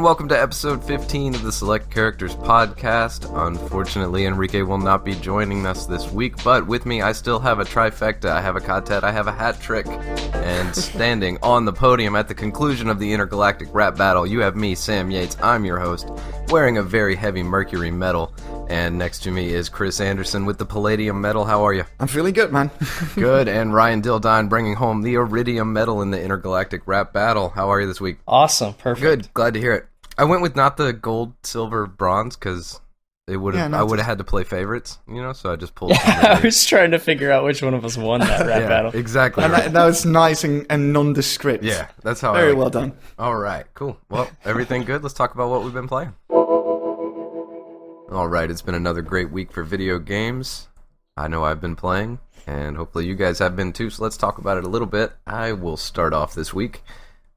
welcome to episode 15 of the Select Characters podcast. Unfortunately, Enrique will not be joining us this week, but with me I still have a trifecta, I have a quartet, I have a hat trick, and standing on the podium at the conclusion of the intergalactic rap battle, you have me, Sam Yates, I'm your host, wearing a very heavy mercury medal, and next to me is Chris Anderson with the palladium medal. How are you? I'm feeling good, man. Good, and Ryan Dildine bringing home the iridium medal in the intergalactic rap battle. How are you this week? Awesome, perfect. Good, glad to hear it. I went with not the gold, silver, bronze because it would have. I would have had to play favorites, so I just pulled. I was trying to figure out which one of us won that rap battle. Exactly. And that was nice and nondescript. Yeah, that's how. Very well done. All right, cool. Well, everything good. Let's talk about what we've been playing. All right, it's been another great week for video games. I know I've been playing, and hopefully you guys have been too. So let's talk about it a little bit. I will start off this week.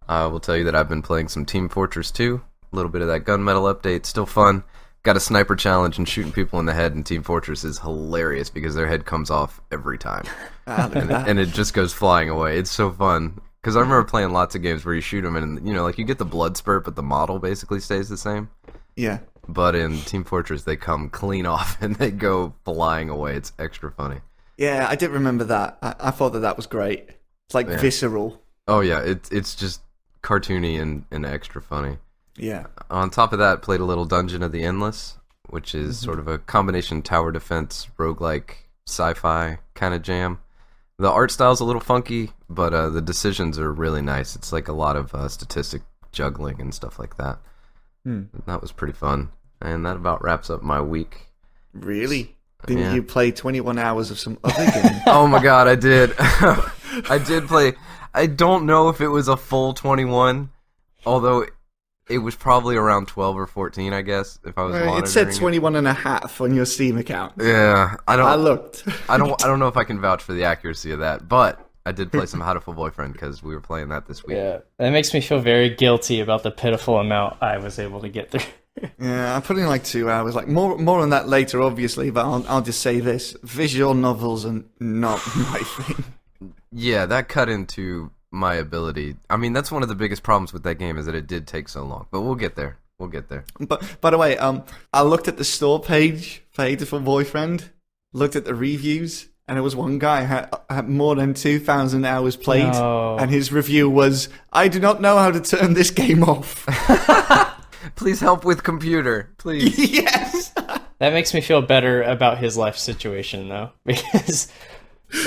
I will tell you that I've been playing some Team Fortress 2. A little bit of that gunmetal update, still fun. Got a sniper challenge and shooting people in the head in Team Fortress is hilarious because their head comes off every time. And it just goes flying away. It's so fun. Because I remember playing lots of games where you shoot them and, you get the blood spurt, but the model basically stays the same. Yeah. But in Team Fortress, they come clean off and they go flying away. It's extra funny. Yeah, I did remember that. I thought that was great. It's like visceral. Oh, yeah. It's just cartoony and extra funny. Yeah. On top of that, played a little Dungeon of the Endless, which is sort of a combination tower defense, roguelike, sci-fi kind of jam. The art style's a little funky, but the decisions are really nice. It's like a lot of statistic juggling and stuff like that. That was pretty fun. And that about wraps up my week. Really? Didn't you play 21 hours of some other game? Oh my god, I did. I did play. I don't know if it was a full 21, although it was probably around 12 or 14, I guess, if I was monitoring. It said 21 and a half on your Steam account. Yeah, I looked. I don't know if I can vouch for the accuracy of that, but I did play some Hatoful Boyfriend because we were playing that this week. Yeah, that makes me feel very guilty about the pitiful amount I was able to get through. Yeah, I put in like 2 hours. Like more on that later, obviously, but I'll just say this: visual novels are not my thing. Yeah, that cut into my ability. I mean, that's one of the biggest problems with that game is that it did take so long. But we'll get there. But by the way, I looked at the store page for Hatoful Boyfriend, looked at the reviews, and there was one guy had more than 2,000 hours played, and his review was, "I do not know how to turn this game off." Please help with computer, please. Yes. That makes me feel better about his life situation, though, because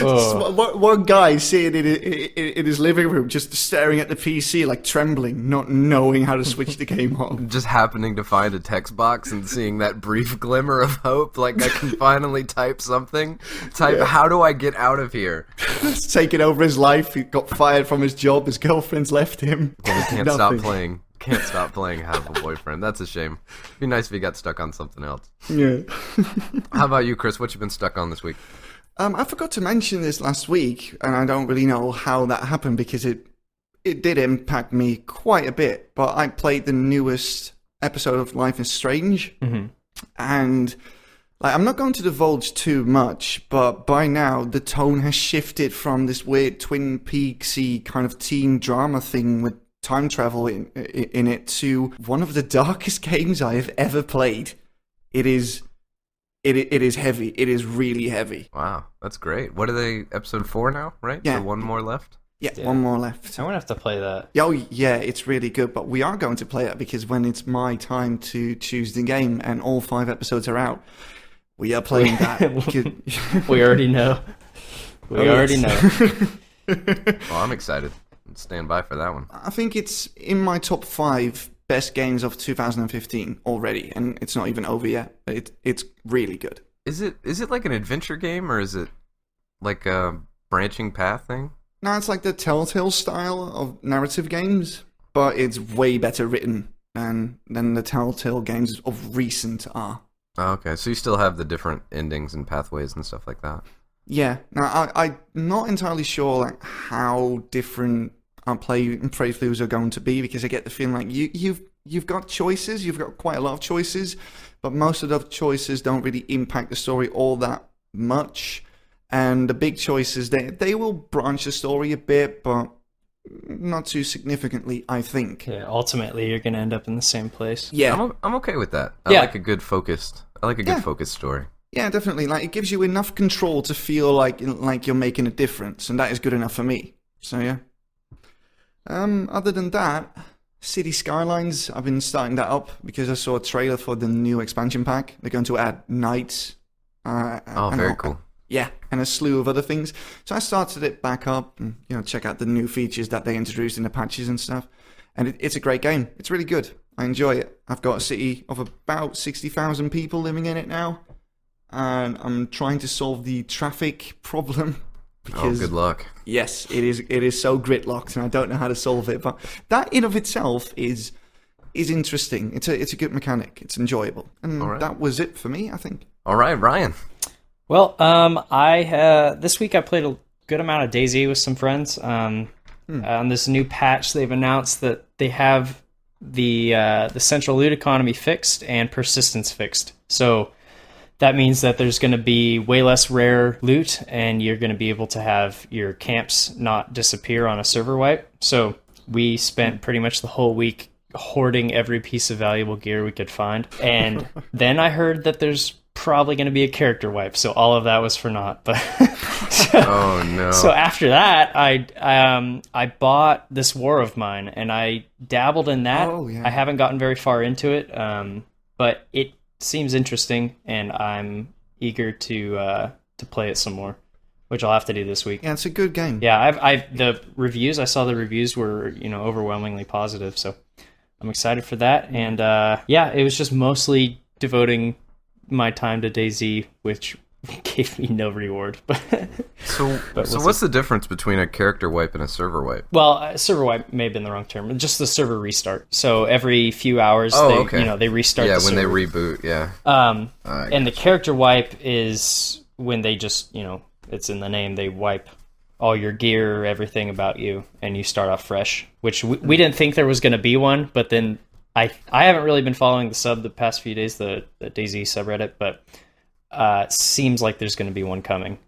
one guy sitting in his living room, just staring at the PC, like trembling, not knowing how to switch the game on. Just happening to find a text box and seeing that brief glimmer of hope, like I can finally type something. How do I get out of here? It's taken over his life. He got fired from his job. His girlfriend's left him. Well, he can't stop playing. Can't stop playing Hatoful Boyfriend. That's a shame. It'd be nice if he got stuck on something else. Yeah. How about you, Chris? What you been stuck on this week? I forgot to mention this last week, and I don't really know how that happened because it did impact me quite a bit. But I played the newest episode of Life is Strange, and I'm not going to divulge too much, but by now the tone has shifted from this weird Twin Peaks-y kind of teen drama thing with time travel in it to one of the darkest games I have ever played. It is heavy. It is really heavy. Wow, that's great. What are they, episode 4 now, right? Yeah. So one more left? Yeah, one more left. I'm going to have to play that. Oh, yeah, it's really good, but we are going to play it because when it's my time to choose the game and all 5 episodes are out, we are playing that. We already know. We already know. Well, I'm excited. Stand by for that one. I think it's in my top 5 best games of 2015 already, and it's not even over yet. It's really good. Is it like an adventure game, or is it like a branching path thing? No, it's like the Telltale style of narrative games, but it's way better written than the Telltale games of recent are. Oh, okay, so you still have the different endings and pathways and stuff like that. Yeah. Now, I'm not entirely sure how different our playthroughs are going to be, because I get the feeling like you've got choices, you've got quite a lot of choices, but most of the choices don't really impact the story all that much. And the big choices, they will branch the story a bit, but not too significantly, I think. Yeah, ultimately, you're going to end up in the same place. Yeah, I'm okay with that. I like a good focused story. yeah, definitely. Like, it gives you enough control to feel like you're making a difference, and that is good enough for me. So yeah. Other than that, City Skylines, I've been starting that up because I saw a trailer for the new expansion pack. They're going to add nights. Very cool. Yeah, and a slew of other things. So I started it back up and, check out the new features that they introduced in the patches and stuff. And it's a great game. It's really good. I enjoy it. I've got a city of about 60,000 people living in it now. And I'm trying to solve the traffic problem. Because, good luck. Yes, it is so gridlocked and I don't know how to solve it. But that in of itself is interesting. It's a good mechanic. It's enjoyable. And that was it for me, I think. All right, Ryan. Well, this week I played a good amount of DayZ with some friends. On this new patch, they've announced that they have the central loot economy fixed and persistence fixed. So that means that there's going to be way less rare loot, and you're going to be able to have your camps not disappear on a server wipe. So we spent pretty much the whole week hoarding every piece of valuable gear we could find. And then I heard that there's probably going to be a character wipe, so all of that was for naught. But oh no! So after that, I bought this War of Mine, and I dabbled in that. Oh, yeah. I haven't gotten very far into it, but it seems interesting, and I'm eager to play it some more, which I'll have to do this week. Yeah, it's a good game. Yeah, I saw the reviews were overwhelmingly positive, so I'm excited for that. And it was just mostly devoting my time to DayZ, which gave me no reward. So what's the difference between a character wipe and a server wipe? Well, server wipe may have been the wrong term. Just the server restart. So every few hours, they restart. Yeah, the when server. they reboot. Yeah. And the character wipe is when they just it's in the name. They wipe all your gear, everything about you, and you start off fresh. Which we didn't think there was going to be one, but then. I haven't really been following the past few days, the DayZ subreddit, but seems like there's going to be one coming,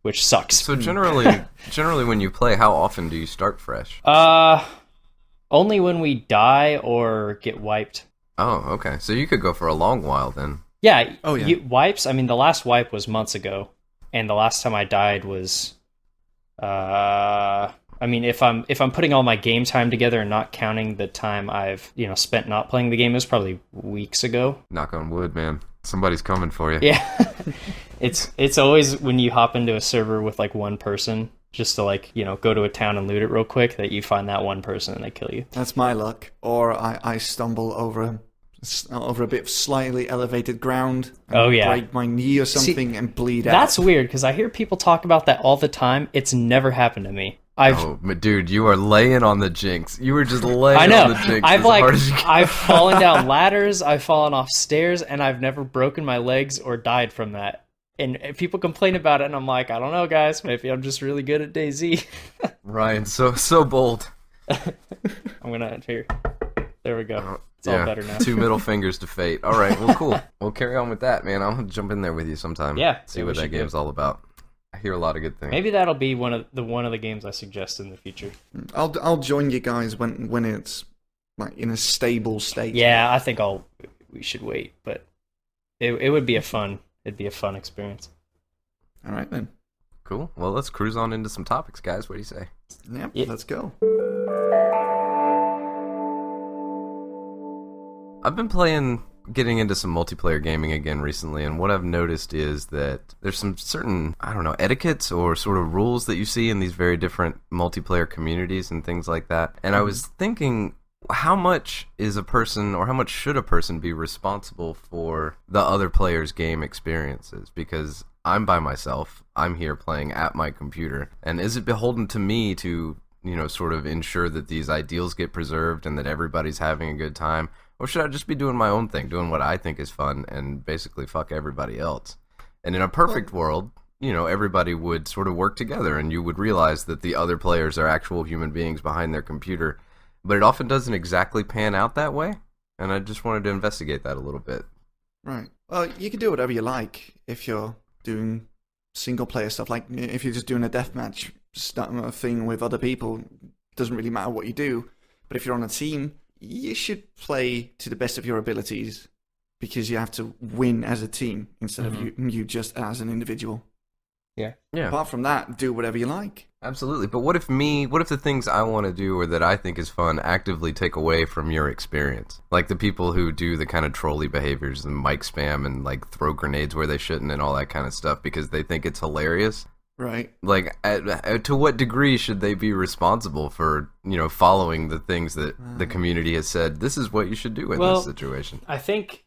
which sucks. So generally when you play, how often do you start fresh? Only when we die or get wiped. Oh, okay. So you could go for a long while then. Yeah. Oh, yeah. Wipes, I mean, the last wipe was months ago, and the last time I died was... I mean, if I'm putting all my game time together and not counting the time I've spent not playing the game, it was probably weeks ago. Knock on wood, man. Somebody's coming for you. Yeah, it's always when you hop into a server with like one person just to go to a town and loot it real quick that you find that one person and they kill you. That's my luck. Or I stumble over a bit of slightly elevated ground. And break my knee or something and bleed out. That's weird because I hear people talk about that all the time. It's never happened to me. Dude, you are laying on the jinx. You were just laying on the jinx. I've fallen down ladders, I've fallen off stairs, and I've never broken my legs or died from that. And people complain about it, and I'm like, I don't know, guys. Maybe I'm just really good at DayZ. Ryan, so bold. I'm gonna here. There we go. It's all better now. 2 middle fingers to fate. All right, well, cool. We'll carry on with that, man. I'll jump in there with you sometime. Yeah, see what that game's all about. I hear a lot of good things. Maybe that'll be one of the games I suggest in the future. I'll join you guys when it's like in a stable state. Yeah, I think we should wait, but it would be it'd be a fun experience. All right then. Cool. Well, let's cruise on into some topics, guys. What do you say? Yep. Let's go. I've been getting into some multiplayer gaming again recently, and what I've noticed is that there's some certain, etiquettes or sort of rules that you see in these very different multiplayer communities and things like that. And I was thinking, how much is a person, or how much should a person be responsible for the other player's game experiences? Because I'm by myself, I'm here playing at my computer, and is it beholden to me to, sort of ensure that these ideals get preserved and that everybody's having a good time? Or should I just be doing my own thing, doing what I think is fun, and basically fuck everybody else? And in a perfect world, everybody would sort of work together, and you would realize that the other players are actual human beings behind their computer. But it often doesn't exactly pan out that way, and I just wanted to investigate that a little bit. Right. Well, you can do whatever you like if you're doing single-player stuff. Like, if you're just doing a deathmatch thing with other people, It doesn't really matter what you do. But if you're on a team, you should play to the best of your abilities because you have to win as a team instead of you just as an individual. Yeah. Apart from that, do whatever you like. Absolutely. But what if the things I want to do or that I think is fun actively take away from your experience? Like the people who do the kind of trolly behaviors and mic spam and like throw grenades where they shouldn't and all that kind of stuff because they think it's hilarious. Right. Like, to what degree should they be responsible for, following the things that the community has said, this is what you should do in this situation? I think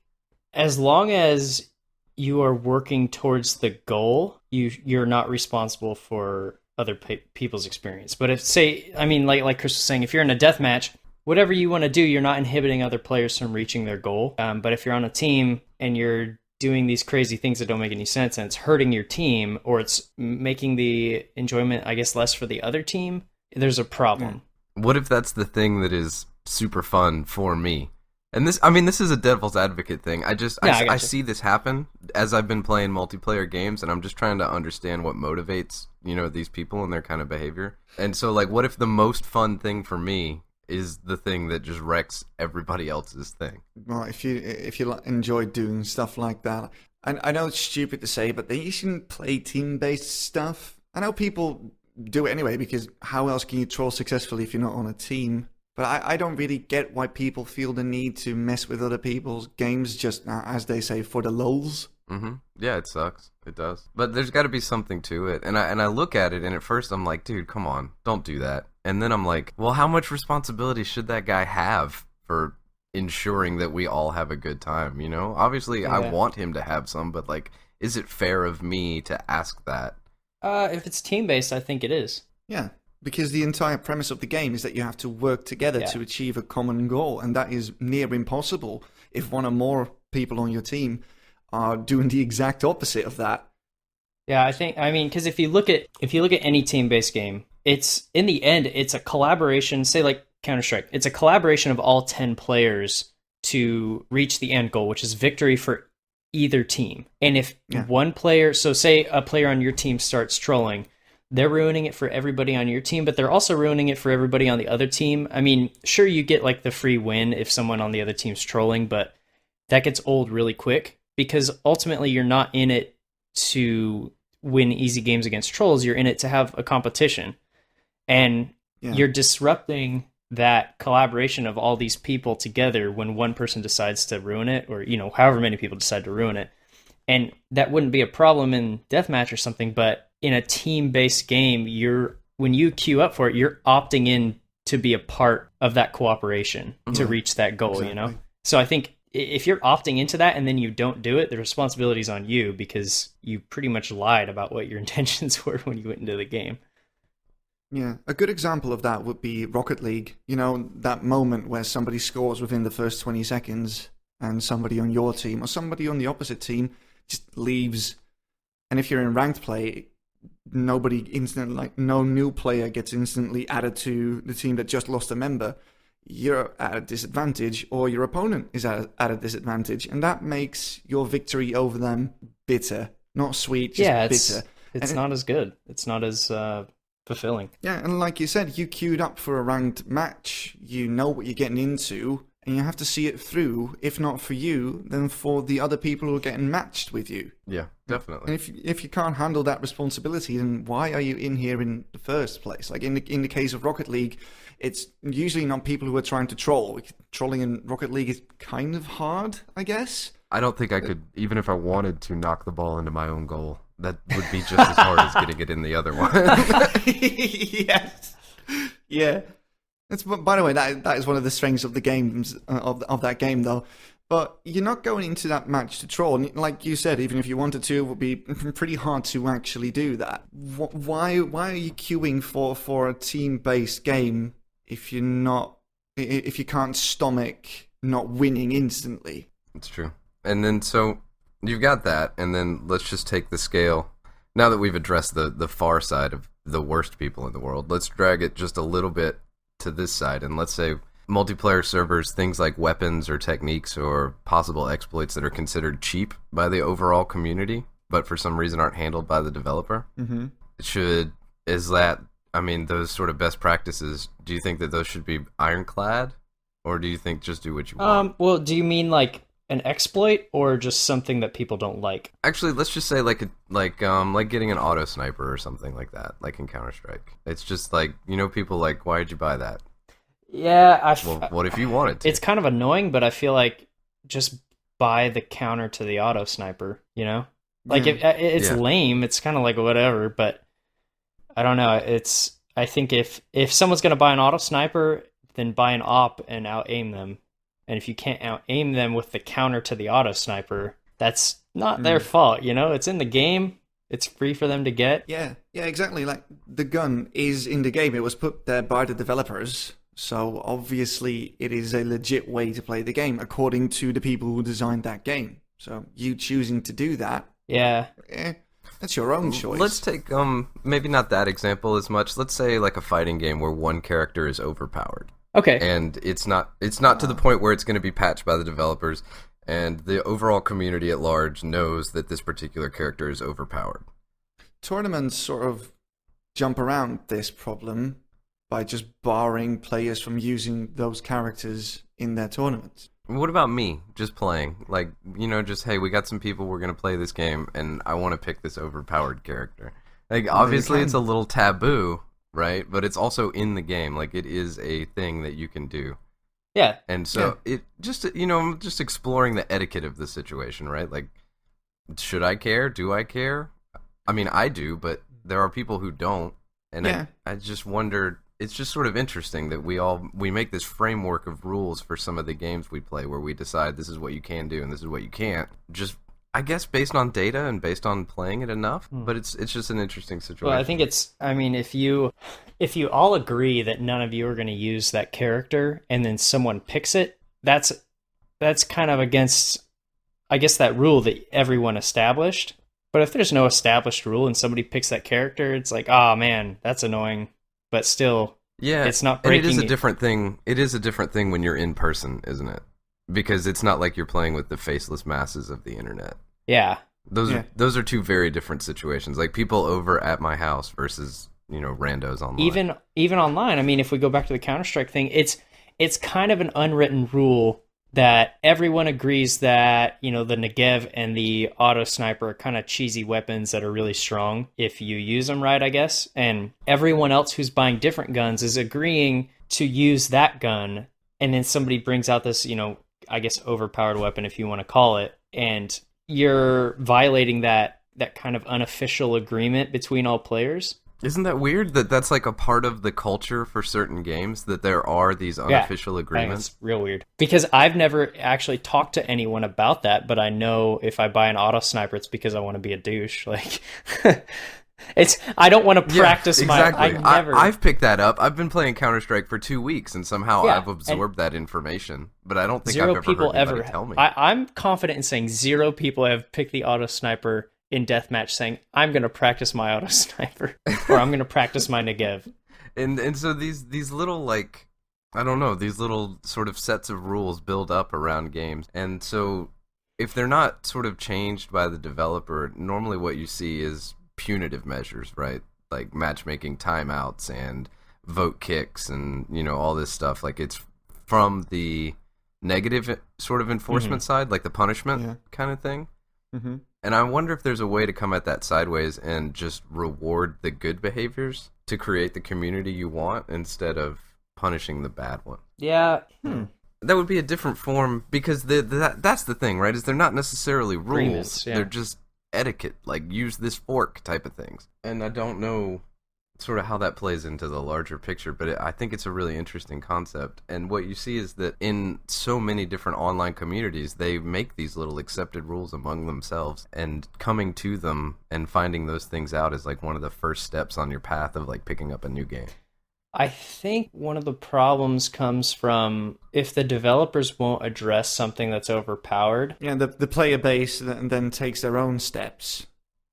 as long as you are working towards the goal, you're not responsible for other people's experience. But if, like Chris was saying, if you're in a death match, whatever you want to do, you're not inhibiting other players from reaching their goal. But if you're on a team and you're doing these crazy things that don't make any sense and it's hurting your team or it's making the enjoyment, I guess, less for the other team, there's a problem. What if that's the thing that is super fun for me? And this is a devil's advocate thing. I see this happen as I've been playing multiplayer games, and I'm just trying to understand what motivates, these people and their kind of behavior. And so, like, what if the most fun thing for me is the thing that just wrecks everybody else's thing? Well, if you enjoy doing stuff like that, and I know it's stupid to say, but you shouldn't play team-based stuff. I know people do it anyway, because how else can you troll successfully if you're not on a team? But I don't really get why people feel the need to mess with other people's games just, as they say, for the lulz. Mm-hmm. Yeah, it sucks. It does. But there's got to be something to it. And I look at it, and at first I'm like, dude, come on, don't do that. And then I'm like, well, how much responsibility should that guy have for ensuring that we all have a good time, Obviously, yeah. I want him to have some, but, like, is it fair of me to ask that? If it's team-based, I think it is. Yeah. Because the entire premise of the game is that you have to work together to achieve a common goal, and that is near impossible if one or more people on your team are doing the exact opposite of that. Yeah, because if you look at any team-based game, it's in the end it's a collaboration. Say like Counter-Strike, it's a collaboration of all 10 players to reach the end goal, which is victory for either team. And if one player, so say a player on your team starts trolling. They're ruining it for everybody on your team, but they're also ruining it for everybody on the other team. I mean, sure, you get like the free win if someone on the other team's trolling, but that gets old really quick because ultimately you're not in it to win easy games against trolls. You're in it to have a competition. And you're disrupting that collaboration of all these people together when one person decides to ruin it, or, however many people decide to ruin it. And that wouldn't be a problem in deathmatch or something, but in a team-based game, when you queue up for it, you're opting in to be a part of that cooperation to reach that goal, exactly. So I think if you're opting into that and then you don't do it, the responsibility is on you because you pretty much lied about what your intentions were when you went into the game. Yeah, a good example of that would be Rocket League. That moment where somebody scores within the first 20 seconds and somebody on your team or somebody on the opposite team just leaves. And if you're in ranked play, no new player gets instantly added to the team that just lost a member. You're at a disadvantage, or your opponent is at a disadvantage, and that makes your victory over them bitter, not sweet, just bitter. It's not as good. It's not as fulfilling. Yeah, and like you said, you queued up for a ranked match. You know what you're getting into, and you have to see it through. If not for you, then for the other people who are getting matched with you. Yeah, definitely. And if you can't handle that responsibility, then why are you in here in the first place? Like in the case of Rocket League, it's usually not people who are trying to troll. Trolling in Rocket League is kind of hard, I guess. I don't think I could, even if I wanted to knock the ball into my own goal, that would be just as hard as getting it in the other one. Yes. Yeah. By the way, that is one of the strengths of the games of that game, though. But you're not going into that match to troll. Like you said, even if you wanted to, it would be pretty hard to actually do that. Why are you queuing for a team-based game if you can't stomach not winning instantly? It's true. And then so you've got that, and then let's just take the scale. Now that we've addressed the far side of the worst people in the world, let's drag it just a little bit to this side, and let's say multiplayer servers, things like weapons or techniques or possible exploits that are considered cheap by the overall community, but for some reason aren't handled by the developer. Mm-hmm. I mean, those sort of best practices, do you think that those should be ironclad? Or do you think just do what you want? Well, do you mean like an exploit or just something that people don't like? Actually, let's just say like getting an auto sniper or something like that, like in Counter-Strike. It's just like, people like, why did you buy that? Yeah, well, what if you wanted to? It's kind of annoying, but I feel like just buy the counter to the auto sniper, Like it's lame, it's kind of like whatever, but I don't know. I think if someone's going to buy an auto sniper, then buy an op and out aim them. And if you can't out aim them with the counter to the auto sniper, that's not their fault, It's in the game. It's free for them to get. Yeah, exactly. Like the gun is in the game. It was put there by the developers. So obviously it is a legit way to play the game according to the people who designed that game. So you choosing to do that, that's your own choice. Let's take maybe not that example as much. Let's say like a fighting game where one character is overpowered. Okay. And it's not to the point where it's going to be patched by the developers, and the overall community at large knows that this particular character is overpowered. Tournaments sort of jump around this problem by just barring players from using those characters in their tournaments. What about me just playing? Like, just, hey, we got some people, we're going to play this game, and I want to pick this overpowered character. Like, obviously it's a little taboo, right? But it's also in the game. Like, it is a thing that you can do. Yeah. And so it just, I'm just exploring the etiquette of the situation, right? Like, should I care? Do I care? I mean, I do, but there are people who don't. And I just wondered, it's just sort of interesting that we make this framework of rules for some of the games we play where we decide this is what you can do and this is what you can't. Just, I guess, based on data and based on playing it enough, but it's just an interesting situation. Well, I think if you all agree that none of you are going to use that character and then someone picks it, that's kind of against, I guess, that rule that everyone established. But if there's no established rule and somebody picks that character, it's like, oh man, that's annoying. But still, it's not breaking. And it is a different thing. It is a different thing when you're in person, isn't it? Because it's not like you're playing with the faceless masses of the internet. Yeah. Those are two very different situations. Like people over at my house versus, randos online. Even online. I mean, if we go back to the Counter-Strike thing, it's kind of an unwritten rule that everyone agrees that, the Negev and the auto sniper are kind of cheesy weapons that are really strong if you use them right, I guess. And everyone else who's buying different guns is agreeing to use that gun. And then somebody brings out this, I guess, overpowered weapon, if you want to call it. And you're violating that kind of unofficial agreement between all players. Isn't that weird that that's like a part of the culture for certain games, that there are these unofficial agreements? It's real weird. Because I've never actually talked to anyone about that, but I know if I buy an auto sniper, it's because I want to be a douche. Like, I don't want to practice exactly. I've picked that up. I've been playing Counter-Strike for 2 weeks, and somehow I've absorbed that information. But I don't think I've ever heard anybody tell me. I'm confident in saying 0 people have picked the auto sniper in deathmatch saying, I'm going to practice my auto sniper, or I'm going to practice my Negev. And so these little, like, I don't know, these little sort of sets of rules build up around games. And so if they're not sort of changed by the developer, normally what you see is punitive measures, right? Like matchmaking timeouts and vote kicks and, all this stuff. Like it's from the negative sort of enforcement side, like the punishment kind of thing. Mm-hmm. And I wonder if there's a way to come at that sideways and just reward the good behaviors to create the community you want instead of punishing the bad one. Yeah. That would be a different form, because that's the thing, right? Is they're not necessarily rules. They're just etiquette, like use this fork type of things. And I don't know sort of how that plays into the larger picture, but I think it's a really interesting concept. And what you see is that in so many different online communities, they make these little accepted rules among themselves, and coming to them and finding those things out is like one of the first steps on your path of like picking up a new game. I think one of the problems comes from if the developers won't address something that's overpowered. Yeah, the player base then takes their own steps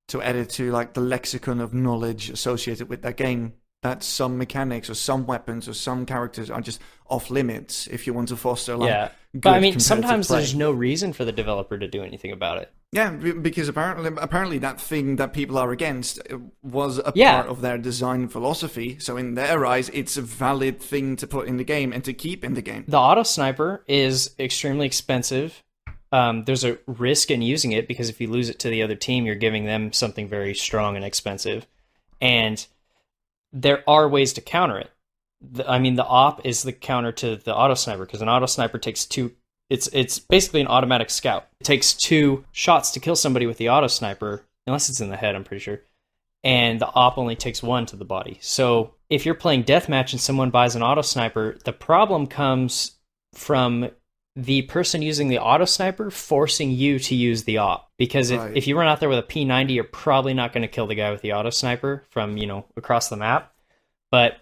to add to like the lexicon of knowledge associated with that game, that some mechanics or some weapons or some characters are just off limits if you want to foster like but I mean, sometimes there's no reason for the developer to do anything about it. Yeah, because apparently that thing that people are against was a Yeah. part of their design philosophy. So in their eyes, it's a valid thing to put in the game and to keep in the game. The auto sniper is extremely expensive. There's a risk in using it because if you lose it to the other team, you're giving them something very strong and expensive. And there are ways to counter it. The op is the counter to the auto sniper because an auto sniper takes two. It's basically an automatic scout. It takes 2 shots to kill somebody with the auto sniper, unless it's in the head, I'm pretty sure. And the op only takes 1 to the body. So if you're playing deathmatch and someone buys an auto sniper, the problem comes from the person using the auto sniper forcing you to use the op. Because if you run out there with a P90, you're probably not going to kill the guy with the auto sniper from, across the map. But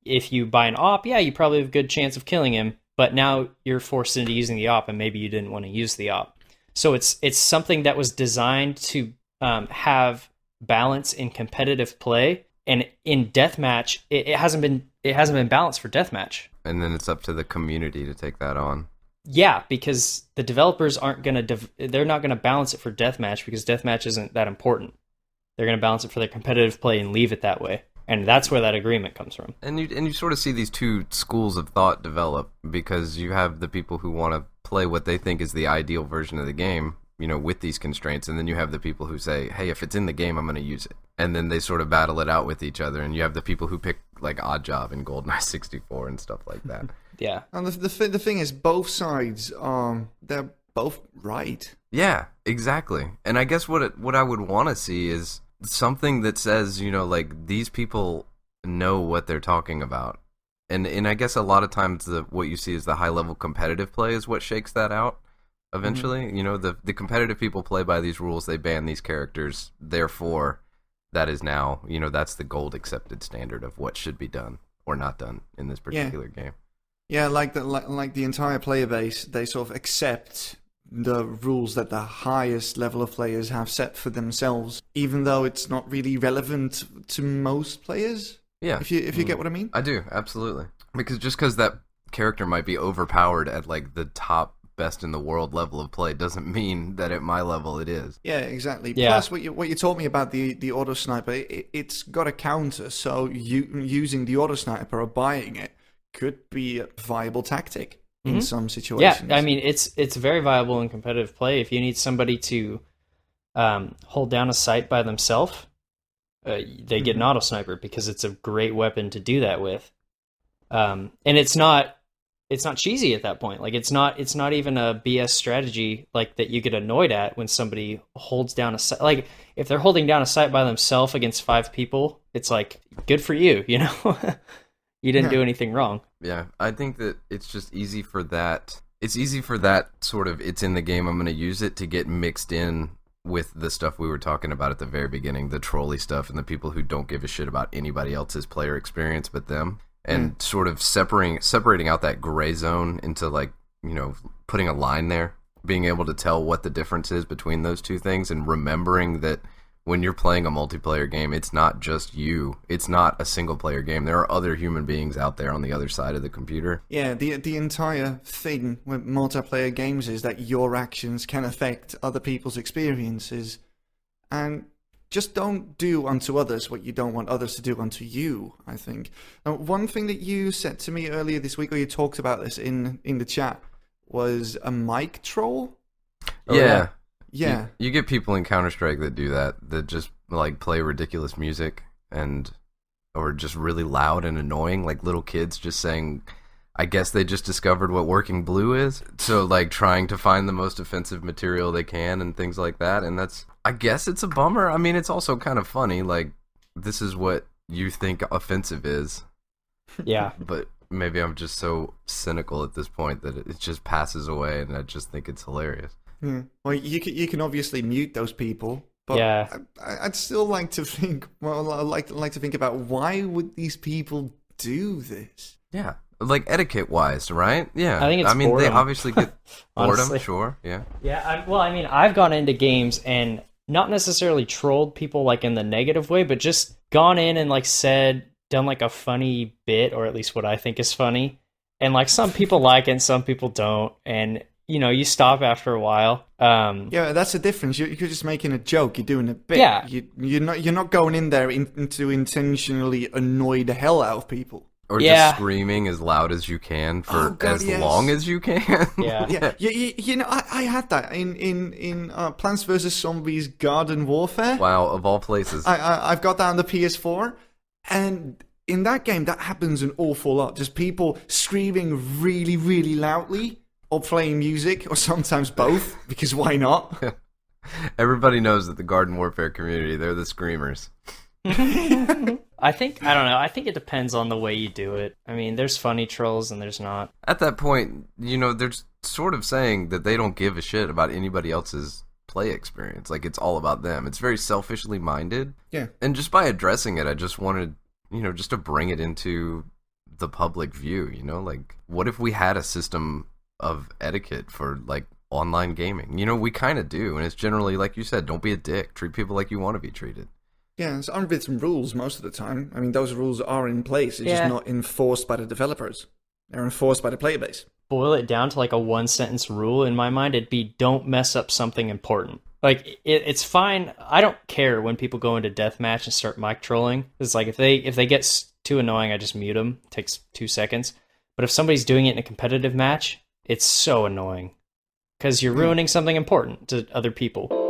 if you buy an op, yeah, you probably have a good chance of killing him. But now you're forced into using the op, and maybe you didn't want to use the op. So it's something that was designed to have balance in competitive play, and in deathmatch, it hasn't been balanced for deathmatch. And then it's up to the community to take that on. Yeah, because the developers they're not gonna balance it for deathmatch because deathmatch isn't that important. They're gonna balance it for their competitive play and leave it that way. And that's where that agreement comes from. And you sort of see these 2 schools of thought develop because you have the people who want to play what they think is the ideal version of the game, with these constraints, and then you have the people who say, hey, if it's in the game, I'm going to use it. And then they sort of battle it out with each other, and you have the people who pick, like, Odd Job and GoldenEye 64 and stuff like that. Yeah. And the thing is, both sides, they're both right. Yeah, exactly. And I guess what I would want to see is something that says, like, these people know what they're talking about. And I guess a lot of times what you see is the high-level competitive play is what shakes that out eventually. Mm-hmm. The competitive people play by these rules, they ban these characters, therefore that is now, that's the gold accepted standard of what should be done or not done in this particular game. Yeah, like the entire player base, they sort of accept the rules that the highest level of players have set for themselves, even though it's not really relevant to most players. Yeah. If you get what I mean? I do, absolutely. Because that character might be overpowered at like the top best in the world level of play doesn't mean that at my level it is. Yeah, exactly. Yeah. Plus, what you told me about the auto sniper, it's got a counter, so using the auto sniper or buying it could be a viable tactic in some situations. Yeah, I mean, it's very viable in competitive play. If you need somebody to hold down a site by themselves, they get an auto sniper because it's a great weapon to do that with. And it's not cheesy at that point. Like it's not even a BS strategy like that you get annoyed at when somebody holds down a site. Like if they're holding down a site by themselves against 5 people, it's like good for you, you know. You didn't do anything wrong. Yeah, I think that it's just easy for that. It's easy for that sort of it's in the game, I'm going to use it to get mixed in with the stuff we were talking about at the very beginning, the trolley stuff and the people who don't give a shit about anybody else's player experience but them. And sort of separating out that gray zone into like, you know, putting a line there, being able to tell what the difference is between those two things and remembering that when you're playing a multiplayer game, it's not just you. It's not a single-player game. There are other human beings out there on the other side of the computer. Yeah, the entire thing with multiplayer games is that your actions can affect other people's experiences. And just don't do unto others what you don't want others to do unto you, I think. Now, one thing that you said to me earlier this week, or you talked about this in the chat, was a mic troll? Yeah. Yeah. You get people in Counter-Strike that do that just like play ridiculous music or just really loud and annoying, like little kids just saying, I guess they just discovered what working blue is. So like trying to find the most offensive material they can and things like that. And I guess it's a bummer. I mean, it's also kind of funny. Like this is what you think offensive is. Yeah. But maybe I'm just so cynical at this point that it just passes away and I just think it's hilarious. Yeah. Well, you can obviously mute those people, but yeah. I'd still like to think. Well, I like to think about why would these people do this? Yeah, like etiquette wise, right? Yeah, I think it's boredom. They obviously get boredom. Honestly. Sure, yeah. Yeah. I've gone into games and not necessarily trolled people like in the negative way, but just gone in and like done like a funny bit, or at least what I think is funny, and like some people like it and some people don't, and you stop after a while. Yeah, that's the difference. You're just making a joke. You're doing a bit. Yeah. You're not going in there to intentionally annoy the hell out of people. Or just screaming as loud as you can for as long as you can. Yeah. I had that in Plants vs. Zombies Garden Warfare. Wow, of all places. I've got that on the PS4, and in that game, that happens an awful lot. Just people screaming really, really loudly, or playing music, or sometimes both, because why not? Everybody knows that the Garden Warfare community, they're the screamers. I don't know. I think it depends on the way you do it. I mean, there's funny trolls and there's not. At that point, they're sort of saying that they don't give a shit about anybody else's play experience. Like, it's all about them. It's very selfishly minded. Yeah. And just by addressing it, I just wanted, just to bring it into the public view, like, what if we had a system of etiquette for, like, online gaming? We kind of do, and it's generally, like you said, don't be a dick. Treat people like you want to be treated. Yeah, it's unwritten rules most of the time. I mean, those rules are in place. It's just not enforced by the developers. They're enforced by the player base. Boil it down to like a one-sentence rule, in my mind, it'd be don't mess up something important. Like, it's fine. I don't care when people go into deathmatch and start mic trolling. It's like, if they get too annoying, I just mute them. It takes 2 seconds. But if somebody's doing it in a competitive match, it's so annoying. Because you're ruining something important to other people.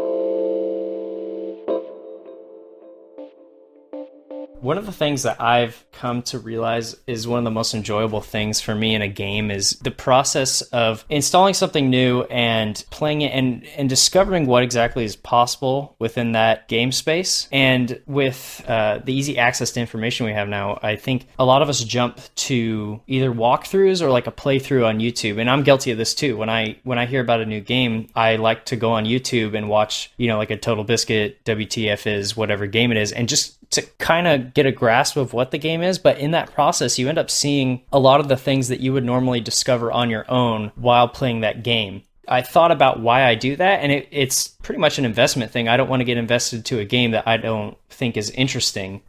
One of the things that I've come to realize is one of the most enjoyable things for me in a game is the process of installing something new and playing it and discovering what exactly is possible within that game space. And with the easy access to information we have now, I think a lot of us jump to either walkthroughs or like a playthrough on YouTube. And I'm guilty of this too. When I hear about a new game, I like to go on YouTube and watch, like a Total Biscuit, WTF is, whatever game it is, and just to kind of get a grasp of what the game is. But in that process, you end up seeing a lot of the things that you would normally discover on your own while playing that game. I thought about why I do that, and it's pretty much an investment thing. I don't want to get invested to a game that I don't think is interesting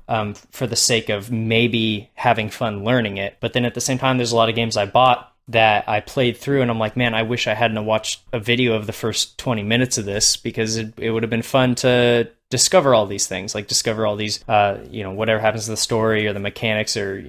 for the sake of maybe having fun learning it. But then at the same time, there's a lot of games I bought that I played through, and I'm like, man, I wish I hadn't watched a video of the first 20 minutes of this, because it would have been fun to discover all these things, like discover all these, whatever happens to the story or the mechanics or,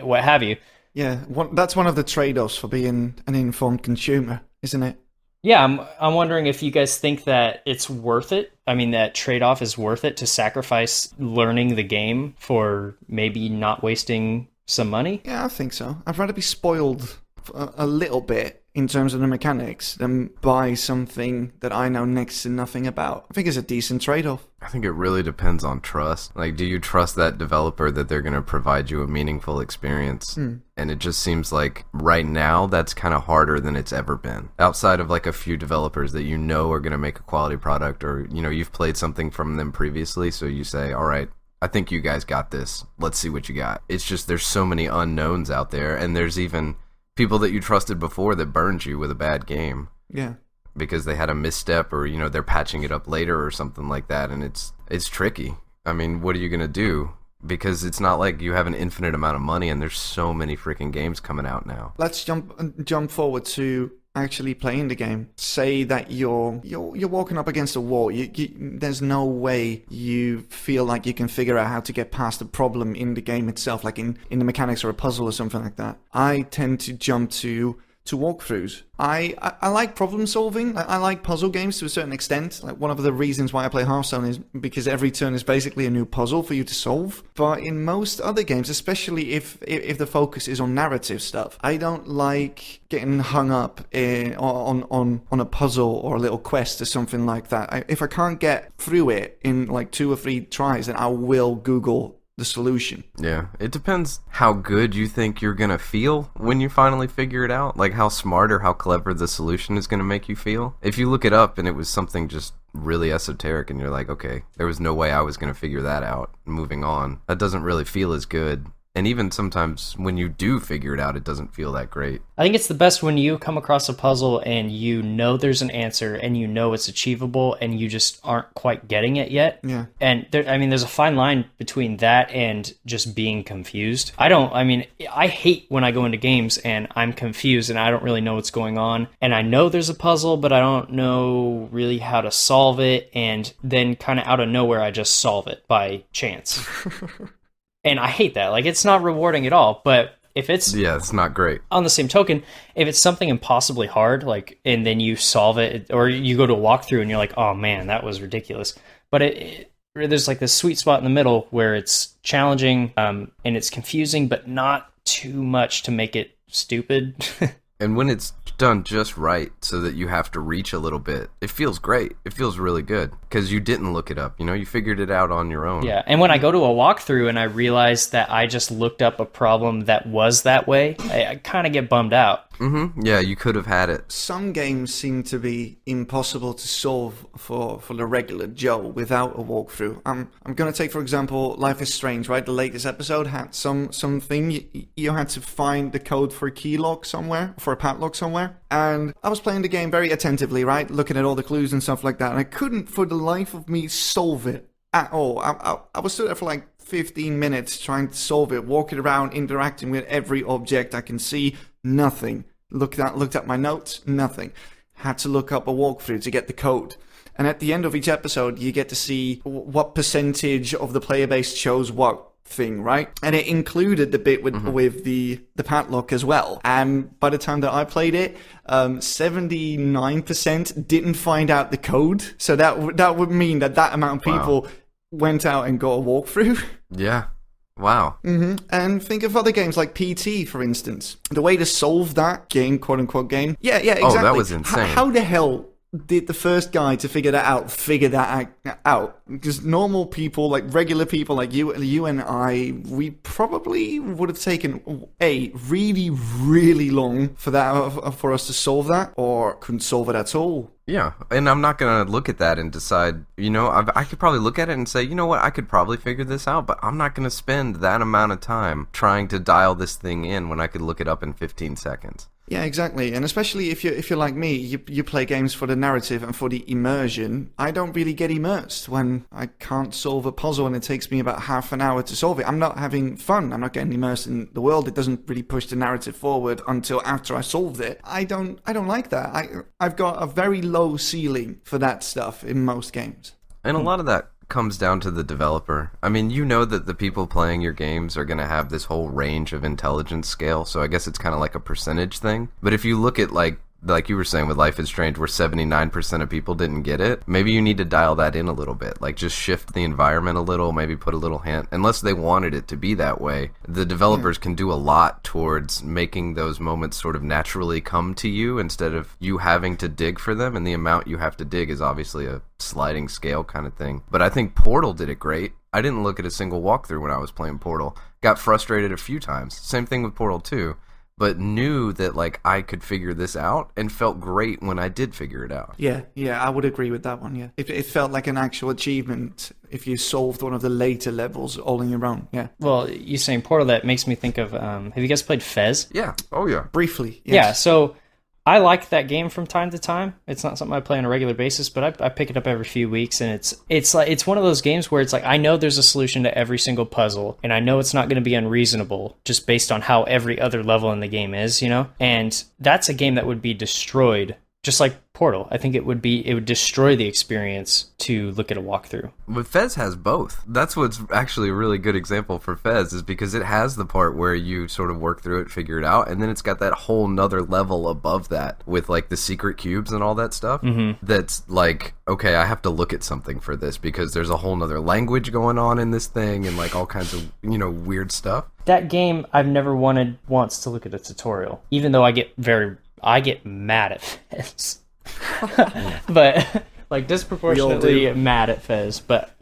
what have you. Yeah, that's one of the trade-offs for being an informed consumer, isn't it? Yeah, I'm wondering if you guys think that it's worth it. I mean, that trade-off is worth it to sacrifice learning the game for maybe not wasting some money? Yeah, I think so. I'd rather be spoiled a little bit in terms of the mechanics than buy something that I know next to nothing about. I think it's a decent trade-off. I think it really depends on trust. Like, do you trust that developer that they're going to provide you a meaningful experience? And it just seems like right now that's kind of harder than it's ever been. Outside of like a few developers that are going to make a quality product, or you've played something from them previously, so you say, all right, I think you guys got this. Let's see what you got. It's just there's so many unknowns out there, and there's even people that you trusted before that burned you with a bad game. Yeah. Because they had a misstep, or they're patching it up later or something like that, and it's tricky. I mean, what are you gonna do? Because it's not like you have an infinite amount of money, and there's so many freaking games coming out now. Let's jump forward to actually playing the game. Say that you're walking up against a wall. There's no way you feel like you can figure out how to get past the problem in the game itself, like in the mechanics or a puzzle or something like that. I tend to jump to walkthroughs. I like problem solving. I like puzzle games to a certain extent. Like, one of the reasons why I play Hearthstone is because every turn is basically a new puzzle for you to solve. But in most other games, especially if the focus is on narrative stuff, I don't like getting hung up on a puzzle or a little quest or something like that. If I can't get through it in like 2 or 3 tries, then I will Google the solution. Yeah, it depends how good you think you're gonna feel when you finally figure it out, like how smart or how clever the solution is gonna make you feel. If you look it up and it was something just really esoteric and you're like, okay, there was no way I was gonna figure that out, moving on, that doesn't really feel as good And even sometimes when you do figure it out, it doesn't feel that great. I think it's the best when you come across a puzzle and you know there's an answer and you know it's achievable and you just aren't quite getting it yet. Yeah. And there's a fine line between that and just being confused. I hate when I go into games and I'm confused and I don't really know what's going on. And I know there's a puzzle, but I don't know really how to solve it. And then kind of out of nowhere, I just solve it by chance. And I hate that. Like, it's not rewarding at all. But if it's... Yeah, it's not great. On the same token, if it's something impossibly hard, like, and then you solve it, or you go to a walkthrough and you're like, oh man, that was ridiculous. But there's like this sweet spot in the middle where it's challenging and it's confusing, but not too much to make it stupid. And when it's done just right so that you have to reach a little bit, it feels great. It feels really good because you didn't look it up. You know, you figured it out on your own. Yeah, and when I go to a walkthrough and I realize that I just looked up a problem that was that way, I kind of get bummed out. Mm-hmm. Yeah, you could have had it. Some games seem to be impossible to solve for the regular Joe without a walkthrough. I'm going to take, for example, Life is Strange, right? The latest episode had something you had to find the code for a key lock somewhere, for a padlock somewhere. And I was playing the game very attentively, right? Looking at all the clues and stuff like that. And I couldn't, for the life of me, solve it at all. I was stood there for like 15 minutes trying to solve it, walking around, interacting with every object I can see. Nothing. Looked at my notes. Nothing. Had to look up a walkthrough to get the code. And at the end of each episode, you get to see what percentage of the player base chose what thing, right? And it included the bit with the padlock as well. And by the time that I played it, 79% didn't find out the code. So that would mean that amount of people went out and got a walkthrough. Yeah. Wow. Mm-hmm. And think of other games like PT, for instance. The way to solve that game, quote unquote game. Yeah, exactly. Oh, that was insane. How the hell did the first guy to figure that out? Because normal people, like regular people like you and I, we probably would have taken really, really long for us to solve that, or couldn't solve it at all. Yeah, and I'm not going to look at that and decide, you know, I could probably look at it and say, you know what, I could probably figure this out, but I'm not going to spend that amount of time trying to dial this thing in when I could look it up in 15 seconds. Yeah, exactly. And especially if you're like me, you play games for the narrative and for the immersion. I don't really get immersed when I can't solve a puzzle and it takes me about half an hour to solve it. I'm not having fun. I'm not getting immersed in the world. It doesn't really push the narrative forward until after I solved it. I don't like that. I've got a very low ceiling for that stuff in most games. And a lot of that comes down to the developer. I mean, you know that the people playing your games are going to have this whole range of intelligence scale, so I guess it's kind of like a percentage thing. But if you look at like you were saying with Life is Strange, where 79% of people didn't get it, maybe you need to dial that in a little bit. Like, just shift the environment a little, maybe put a little hint. Unless they wanted it to be that way, the developers can do a lot towards making those moments sort of naturally come to you instead of you having to dig for them, and the amount you have to dig is obviously a sliding scale kind of thing. But I think Portal did it great. I didn't look at a single walkthrough when I was playing Portal. Got frustrated a few times. Same thing with Portal 2. But knew that, like, I could figure this out and felt great when I did figure it out. Yeah, I would agree with that one, yeah. It felt like an actual achievement if you solved one of the later levels all on your own, yeah. Well, you saying Portal, that makes me think of, have you guys played Fez? Yeah. Oh, yeah. Briefly, yes. Yeah, so I like that game from time to time. It's not something I play on a regular basis, but I pick it up every few weeks, and it's one of those games where it's like I know there's a solution to every single puzzle, and I know it's not going to be unreasonable just based on how every other level in the game is, you know? And that's a game that would be destroyed, just like Portal. I think it would destroy the experience to look at a walkthrough. But Fez has both. That's what's actually a really good example for Fez, is because it has the part where you sort of work through it, figure it out, and then it's got that whole nother level above that with like the secret cubes and all that stuff. Mm-hmm. That's like, okay, I have to look at something for this because there's a whole nother language going on in this thing and like all kinds of, you know, weird stuff. That game, I've never wanted once to look at a tutorial, even though I get mad at Fez. But like disproportionately mad at Fez. But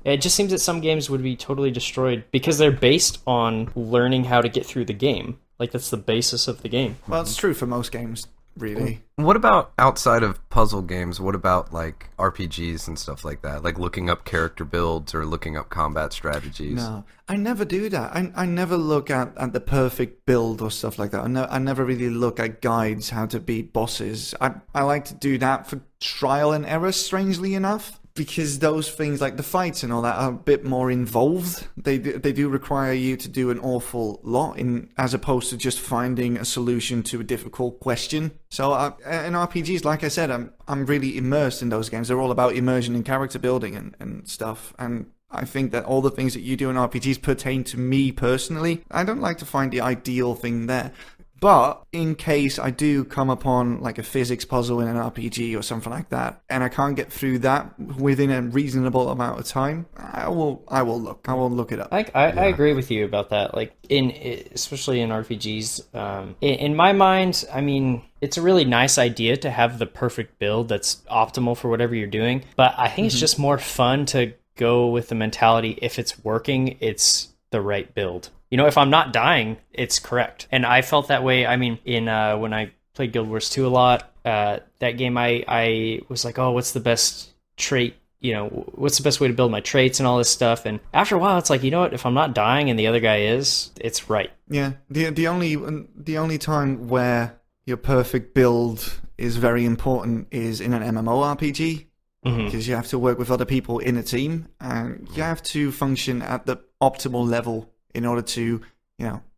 it just seems that some games would be totally destroyed because they're based on learning how to get through the game. Like that's the basis of the game. Well, it's true for most games. really. What about outside of puzzle games? What about like RPGs and stuff like that? Like looking up character builds or looking up combat strategies? No, I never do that. I never look at the perfect build or stuff like that. I never really look at guides how to beat bosses. I like to do that for trial and error, strangely enough. Because those things, like the fights and all that, are a bit more involved. They do require you to do an awful lot, as opposed to just finding a solution to a difficult question. So in RPGs, like I said, I'm really immersed in those games. They're all about immersion and character building and stuff. And I think that all the things that you do in RPGs pertain to me personally. I don't like to find the ideal thing there. But in case I do come upon like a physics puzzle in an RPG or something like that, and I can't get through that within a reasonable amount of time, I will look. I will look it up. I agree with you about that. Like especially in RPGs, in my mind, I mean, it's a really nice idea to have the perfect build that's optimal for whatever you're doing. But I think it's just more fun to go with the mentality, if it's working, it's the right build. You know, if I'm not dying, it's correct. And I felt that way. I mean, in when I played Guild Wars 2 a lot, that game I was like, oh, what's the best trait? You know, what's the best way to build my traits and all this stuff? And after a while, it's like, you know what? If I'm not dying and the other guy is, it's right. Yeah. The only time where your perfect build is very important is in an MMORPG. Because you have to work with other people in a team, and you have to function at the optimal level in order to,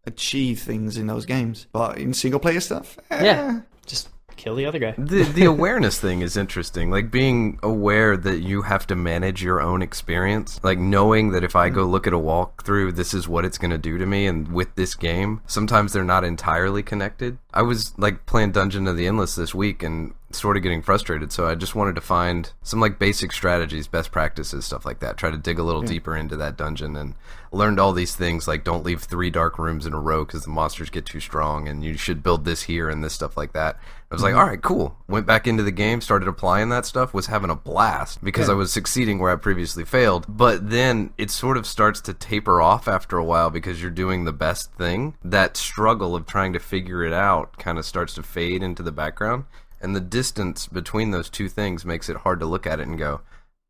achieve things in those games. But in single player stuff, just kill the other guy. The awareness thing is interesting. Like being aware that you have to manage your own experience. Like knowing that if I go look at a walkthrough, this is what it's going to do to me. And with this game, sometimes they're not entirely connected. I was like playing Dungeon of the Endless this week and sort of getting frustrated, so I just wanted to find some like basic strategies, best practices, stuff like that. Try to dig a little deeper into that dungeon, and learned all these things like don't leave 3 dark rooms in a row because the monsters get too strong, and you should build this here and this stuff like that. I was like, all right, cool. Went back into the game, started applying that stuff, was having a blast because I was succeeding where I previously failed. But then it sort of starts to taper off after a while because you're doing the best thing. That struggle of trying to figure it out kind of starts to fade into the background. And the distance between those two things makes it hard to look at it and go,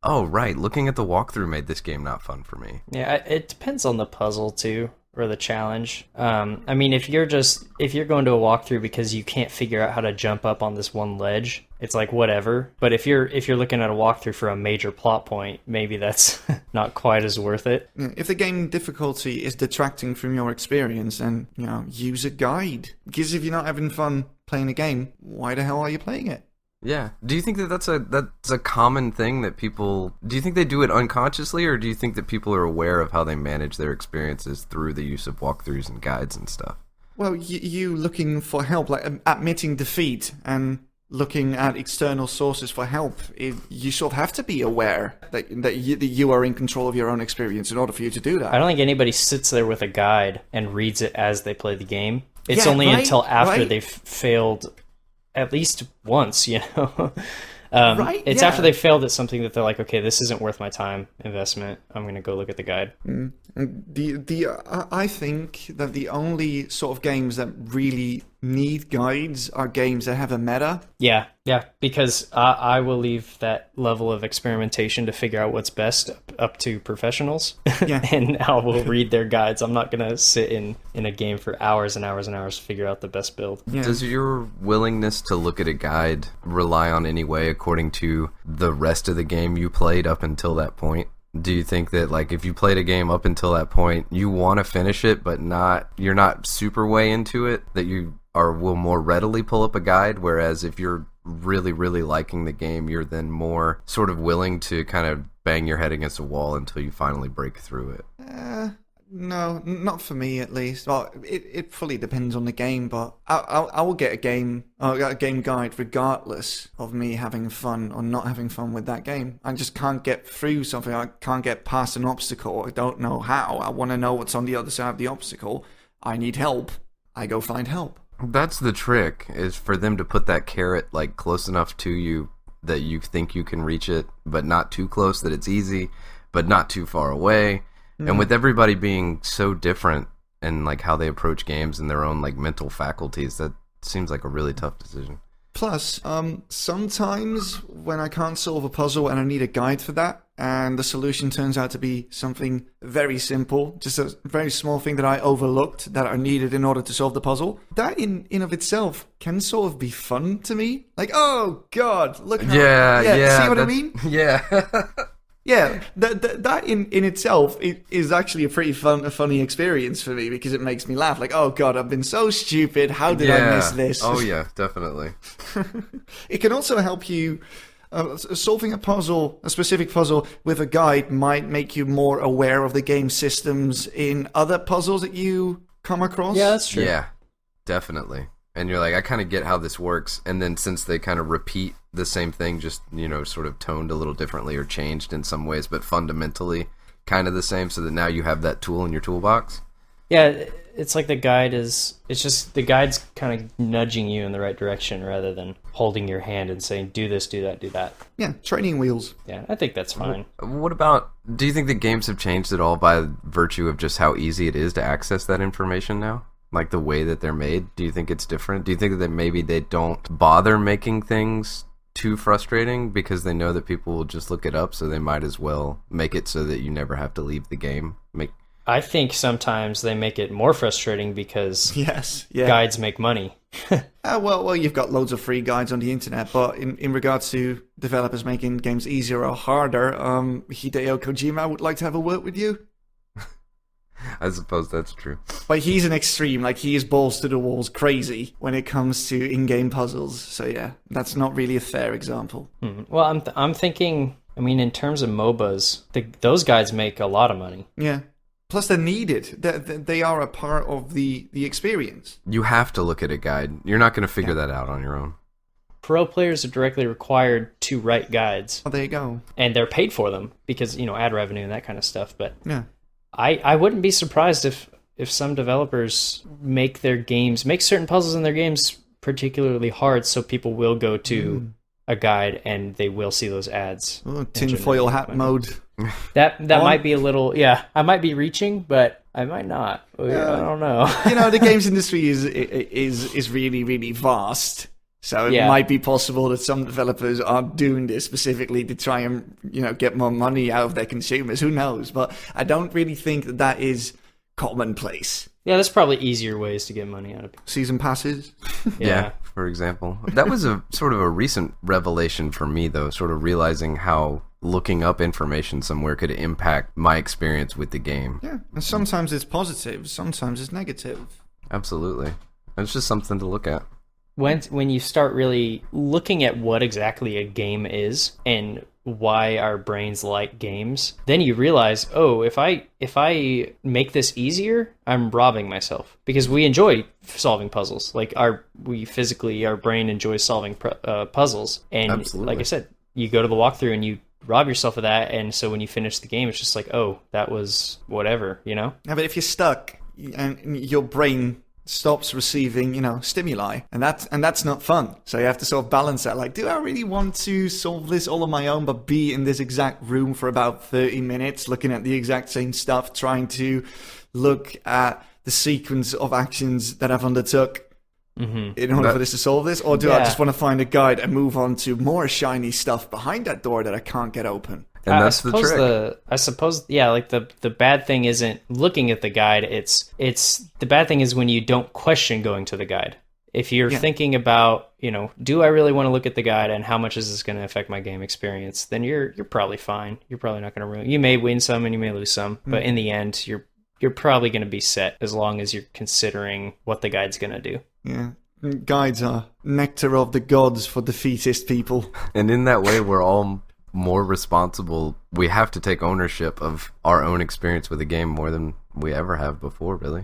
oh, right, looking at the walkthrough made this game not fun for me. Yeah, it depends on the puzzle, too, or the challenge. I mean, if you're going to a walkthrough because you can't figure out how to jump up on this one ledge, it's like, whatever. But if you're looking at a walkthrough for a major plot point, maybe that's not quite as worth it. If the game difficulty is detracting from your experience, then, use a guide. Because if you're not having fun playing a game, why the hell are you playing it? Yeah. Do you think that that's a common thing that people... Do you think they do it unconsciously, or do you think that people are aware of how they manage their experiences through the use of walkthroughs and guides and stuff? Well, you looking for help, like admitting defeat and looking at external sources for help, you sort of have to be aware that you are in control of your own experience in order for you to do that. I don't think anybody sits there with a guide and reads it as they play the game. It's only until after they've failed at least once, It's after they've failed at something that they're like, okay, this isn't worth my time investment. I'm going to go look at the guide. I think that the only sort of games that really need guides are games that have a meta. Yeah, because I will leave that level of experimentation to figure out what's best up to professionals. Yeah. And I will read their guides. I'm not going to sit in a game for hours and hours and hours to figure out the best build. Yeah. Does your willingness to look at a guide rely on any way according to the rest of the game you played up until that point? Do you think that, like, if you played a game up until that point, you want to finish it, but you're not super way into it, that you will more readily pull up a guide, whereas if you're really, really liking the game, you're then more sort of willing to kind of bang your head against a wall until you finally break through it? No, not for me at least. Well, it fully depends on the game, but I will get a game guide regardless of me having fun or not having fun with that game. I just can't get through something. I can't get past an obstacle. I don't know how. I want to know what's on the other side of the obstacle. I need help. I go find help. That's the trick, is for them to put that carrot like close enough to you that you think you can reach it, but not too close that it's easy, but not too far away. And with everybody being so different and like how they approach games and their own like mental faculties, that seems like a really tough decision. Plus, sometimes when I can't solve a puzzle and I need a guide for that, and the solution turns out to be something very simple, just a very small thing that I overlooked that I needed in order to solve the puzzle, that in of itself can sort of be fun to me. Like, oh god, look how... Yeah, see what I mean? Yeah. Yeah, that in itself is actually a pretty funny experience for me, because it makes me laugh. Like, oh god, I've been so stupid. How did I miss this? Oh yeah, definitely. It can also help you. Solving a specific puzzle with a guide might make you more aware of the game systems in other puzzles that you come across. Yeah, that's true. Yeah, definitely. And you're like, I kind of get how this works. And then since they kind of repeat the same thing, just, sort of toned a little differently or changed in some ways, but fundamentally kind of the same, so that now you have that tool in your toolbox. Yeah, it's like the guide's kind of nudging you in the right direction rather than holding your hand and saying, do this, do that, do that. Yeah, training wheels. Yeah, I think that's fine. What about, do you think the games have changed at all by virtue of just how easy it is to access that information now? Like the way that they're made? Do you think it's different? Do you think that maybe they don't bother making things too frustrating because they know that people will just look it up, so they might as well make it so that you never have to leave the game? I think sometimes they make it more frustrating because guides make money. Well, you've got loads of free guides on the internet, but in regards to developers making games easier or harder, Hideo Kojima would like to have a word with you. I suppose that's true. But he's an extreme, like he is balls to the walls crazy when it comes to in-game puzzles. So yeah, that's not really a fair example. Well, I'm thinking, I mean, in terms of MOBAs, those guides make a lot of money. Yeah. Plus, they're needed. They are a part of the experience. You have to look at a guide. You're not going to figure that out on your own. Pro players are directly required to write guides. Oh, there you go. And they're paid for them because, ad revenue and that kind of stuff. But yeah, I wouldn't be surprised if some developers make certain puzzles in their games particularly hard, so people will go to a guide and they will see those ads. Oh, tinfoil hat mode. That might be a little, I might be reaching, but I might not. I don't know. The games industry is really, really vast. So it might be possible that some developers are doing this specifically to try and, get more money out of their consumers. Who knows? But I don't really think that is commonplace. Yeah, there's probably easier ways to get money out of people. Season passes. Yeah, for example. That was a sort of a recent revelation for me, though, sort of realizing how looking up information somewhere could impact my experience with the game. Yeah, and sometimes it's positive, sometimes it's negative. Absolutely. It's just something to look at. When you start really looking at what exactly a game is and why our brains like games, then you realize, oh, if I make this easier, I'm robbing myself, because we enjoy solving puzzles. Like our brain enjoys solving puzzles, and Absolutely. Like I said, you go to the walkthrough and you rob yourself of that, and so when you finish the game, it's just like, oh, that was whatever, Yeah, but if you're stuck and your brain stops receiving, stimuli, and that's not fun. So you have to sort of balance that. Like, do I really want to solve this all on my own, but be in this exact room for about 30 minutes, looking at the exact same stuff, trying to look at the sequence of actions that I've undertook in order for this to solve this? Or do I just want to find a guide and move on to more shiny stuff behind that door that I can't get open? And that's the trick. I suppose, like the bad thing isn't looking at the guide. It's the bad thing is when you don't question going to the guide. If you're thinking about, do I really want to look at the guide and how much is this going to affect my game experience? Then you're probably fine. You're probably not going to ruin. You may win some and you may lose some, but in the end, you're probably going to be set as long as you're considering what the guide's going to do. Yeah. Guides are nectar of the gods for defeatist people. And in that way, we're all more responsible. We have to take ownership of our own experience with a game more than we ever have before, really.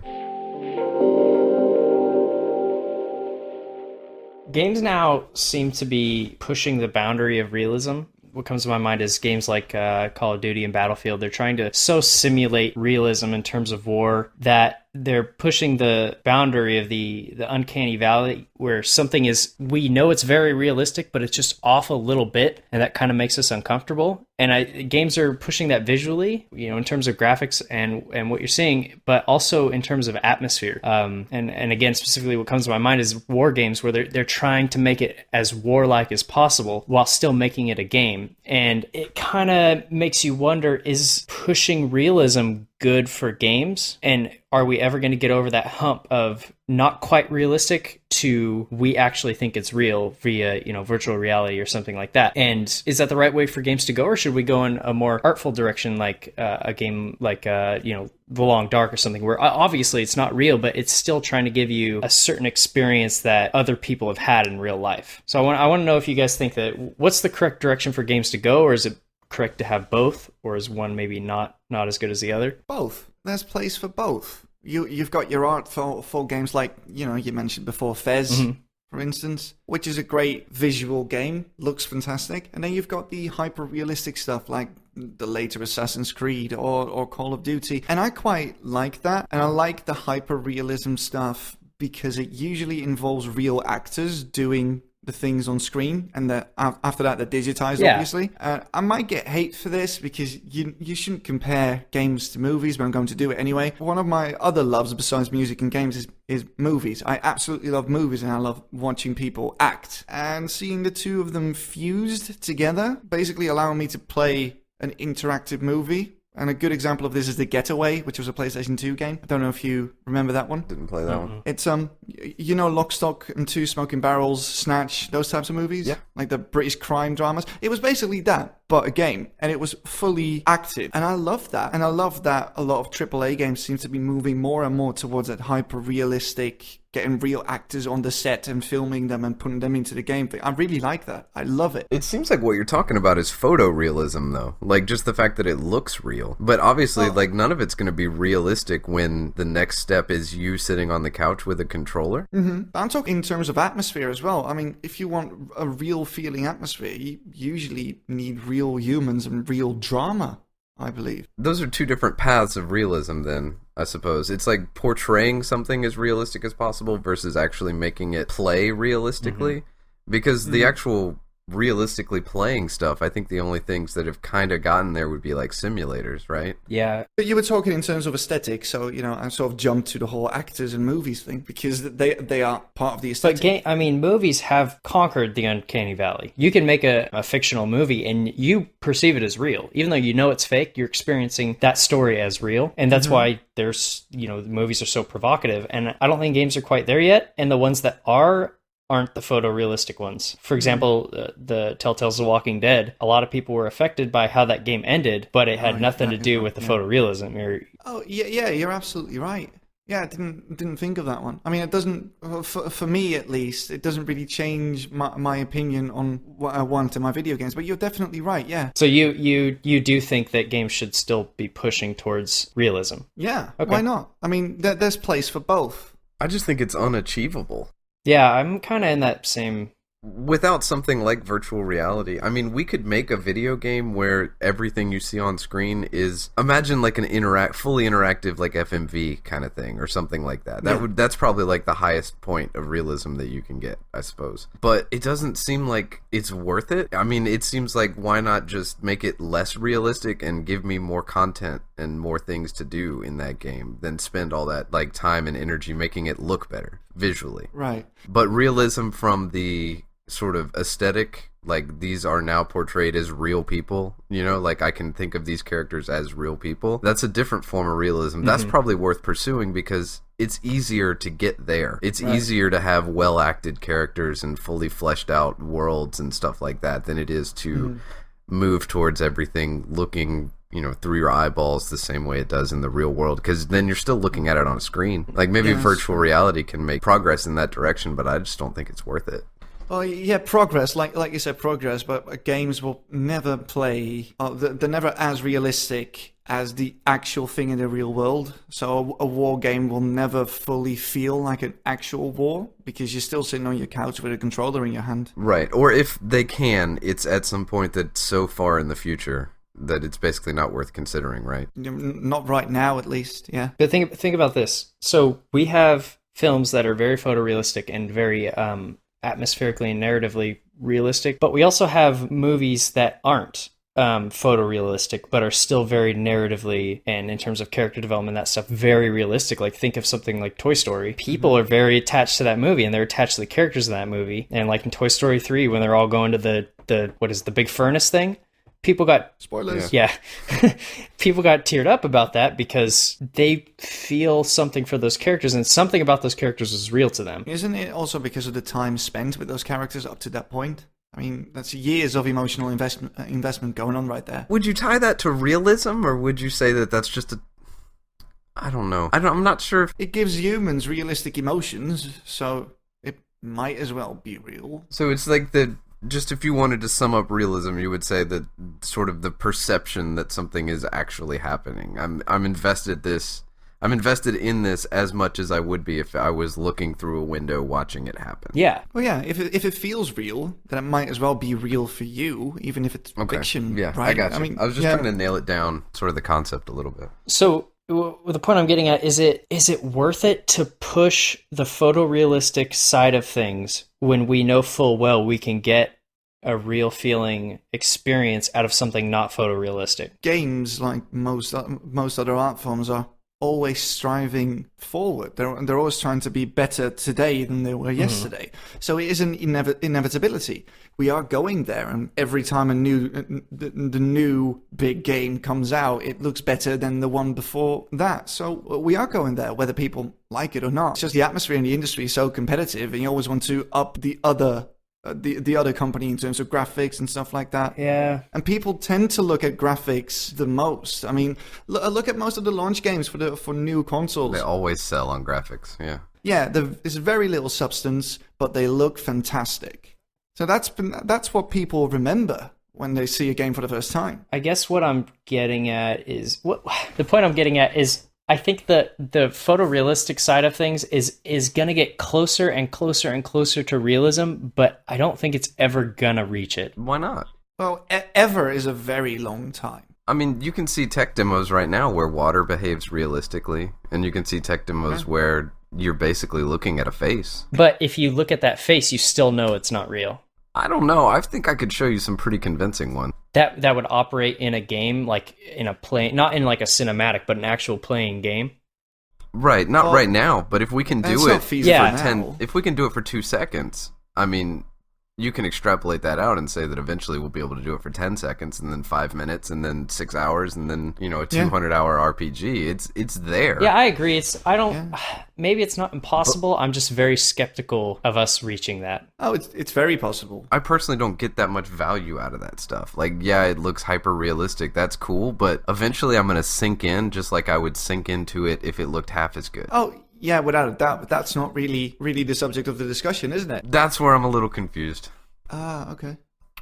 Games now seem to be pushing the boundary of realism. What comes to my mind is games like Call of Duty and Battlefield. They're trying to so simulate realism in terms of war that they're pushing the boundary of the Uncanny Valley where something is, we know it's very realistic, but it's just off a little bit, and that kind of makes us uncomfortable. And games are pushing that visually, in terms of graphics and what you're seeing, but also in terms of atmosphere. And again, specifically what comes to my mind is war games, where they're trying to make it as warlike as possible while still making it a game. And it kind of makes you wonder, is pushing realism good for games? And are we ever going to get over that hump of not quite realistic to we actually think it's real via, virtual reality or something like that? And is that the right way for games to go, or should we go in a more artful direction, like a game like, The Long Dark or something, where obviously it's not real, but it's still trying to give you a certain experience that other people have had in real life? So I want to know if you guys think that, what's the correct direction for games to go, or is it correct to have both, or is one maybe not as good as the other? Both. There's place for both. You've got your artful games like, you mentioned before, Fez, for instance, which is a great visual game, looks fantastic. And then you've got the hyper-realistic stuff like the later Assassin's Creed or Call of Duty. And I quite like that. And I like the hyper-realism stuff because it usually involves real actors doing the things on screen, and after that they're digitized, obviously. I might get hate for this because you shouldn't compare games to movies, but I'm going to do it anyway. One of my other loves besides music and games is movies. I absolutely love movies, and I love watching people act. And seeing the two of them fused together, basically allowing me to play an interactive movie. And a good example of this is The Getaway, which was a PlayStation 2 game. I don't know if you remember that one. Didn't play that one. It's, Lock, Stock and Two Smoking Barrels, Snatch, those types of movies? Yeah. Like the British crime dramas. It was basically that, but a game. And it was fully acted. And I love that. And I love that a lot of AAA games seem to be moving more and more towards that hyper-realistic, getting real actors on the set and filming them and putting them into the game thing. I really like that. I love it. It seems like what you're talking about is photorealism, though. Like, just the fact that it looks real. But obviously, none of it's going to be realistic when the next step is you sitting on the couch with a controller. I'm talking in terms of atmosphere as well. I mean, if you want a real feeling atmosphere, you usually need real humans and real drama, I believe. Those are two different paths of realism, then, I suppose. It's like portraying something as realistic as possible versus actually making it play realistically. Because the actual realistically playing stuff, I think the only things that have kind of gotten there would be like simulators, right? Yeah. But you were talking in terms of aesthetic, so, I sort of jumped to the whole actors and movies thing because they are part of the aesthetic. But movies have conquered the Uncanny Valley. You can make a fictional movie and you perceive it as real. Even though you know it's fake, you're experiencing that story as real. And that's why there's, the movies are so provocative. And I don't think games are quite there yet. And the ones that aren't the photorealistic ones. For example, the Telltale's The Walking Dead, a lot of people were affected by how that game ended, but it had nothing to do with the photorealism. Yeah, you're absolutely right. Yeah, I didn't think of that one. I mean, it doesn't, for me at least, it doesn't really change my opinion on what I want in my video games, but you're definitely right, yeah. So you do think that games should still be pushing towards realism? Yeah, okay. Why not? I mean, there's place for both. I just think it's unachievable. Yeah, I'm kind of in that same... Without something like virtual reality, I mean, we could make a video game where everything you see on screen is, imagine like an fully interactive like FMV kind of thing or something like that. That's probably like the highest point of realism that you can get, I suppose. But it doesn't seem like it's worth it. I mean, it seems like why not just make it less realistic and give me more content and more things to do in that game than spend all that like time and energy making it look better visually. Right. But realism from the sort of aesthetic, like these are now portrayed as real people, like I can think of these characters as real people. That's a different form of realism. That's probably worth pursuing because it's easier to get there. It's easier to have well-acted characters and fully fleshed out worlds and stuff like that than it is to move towards everything looking through your eyeballs the same way it does in the real world, because then you're still looking at it on a screen. Like maybe virtual reality can make progress in that direction, but I just don't think it's worth it. Oh yeah, progress, like you said, progress. But games will never play. They're never as realistic as the actual thing in the real world. So a war game will never fully feel like an actual war because you're still sitting on your couch with a controller in your hand. Right, or if they can, it's at some point that's so far in the future that it's basically not worth considering, right? Not right now, at least. Yeah. But think about this. So we have films that are very photorealistic and very atmospherically and narratively realistic, but we also have movies that aren't photorealistic, but are still very narratively and in terms of character development, that stuff, very realistic. Like think of something like Toy Story. People are very attached to that movie and they're attached to the characters of that movie. And like in Toy Story 3, when they're all going to the what is the big furnace thing? People got spoilers. Yeah. People got teared up about that because they feel something for those characters and something about those characters is real to them. Isn't it also because of the time spent with those characters up to that point? I mean, that's years of emotional investment going on right there. Would you tie that to realism, or would you say that that's just a... I don't know. I'm not sure if... It gives humans realistic emotions, so it might as well be real. So it's like just if you wanted to sum up realism, you would say that sort of the perception that something is actually happening. I'm invested in this as much as I would be if I was looking through a window watching it happen. Yeah. Well, yeah, if it feels real, then it might as well be real for you, even if it's fiction. Yeah, right? I got you. I mean, I was just trying to nail it down, sort of the concept a little bit. So the point I'm getting at is it worth it to push the photorealistic side of things when we know full well we can get a real feeling experience out of something not photorealistic? Games, like most other art forms, are always striving forward. They're always trying to be better today than they were yesterday. So it is an inevitability. We are going there, and every time the new big game comes out, it looks better than the one before that. So we are going there, whether people like it or not. It's just the atmosphere in the industry is so competitive, and you always want to up the other company in terms of graphics and stuff like that. Yeah. And people tend to look at graphics the most. I mean, look at most of the launch games for new consoles. They always sell on graphics, yeah. Yeah, there's very little substance, but they look fantastic. So that's what people remember when they see a game for the first time. I guess what I'm getting at is the point I'm getting at is I think that the photorealistic side of things is going to get closer and closer and closer to realism, but I don't think it's ever going to reach it. Why not? Well, ever is a very long time. I mean, you can see tech demos right now where water behaves realistically, and you can see tech demos where you're basically looking at a face. But if you look at that face, you still know it's not real. I don't know. I think I could show you some pretty convincing ones. That would operate in a game, like in a play, not in like a cinematic, but an actual playing game. Right, not right now, but if we can do it for if we can do it for 2 seconds, I mean, you can extrapolate that out and say that eventually we'll be able to do it for 10 seconds and then 5 minutes and then 6 hours and then, a 200-hour RPG. It's there. Yeah, I agree. Maybe it's not impossible. I'm just very skeptical of us reaching that. Oh, it's very possible. I personally don't get that much value out of that stuff. Like, yeah, it looks hyper realistic. That's cool, but eventually I'm going to sink in just like I would sink into it if it looked half as good. Oh, yeah, without a doubt, but that's not really the subject of the discussion, isn't it? That's where I'm a little confused. Okay.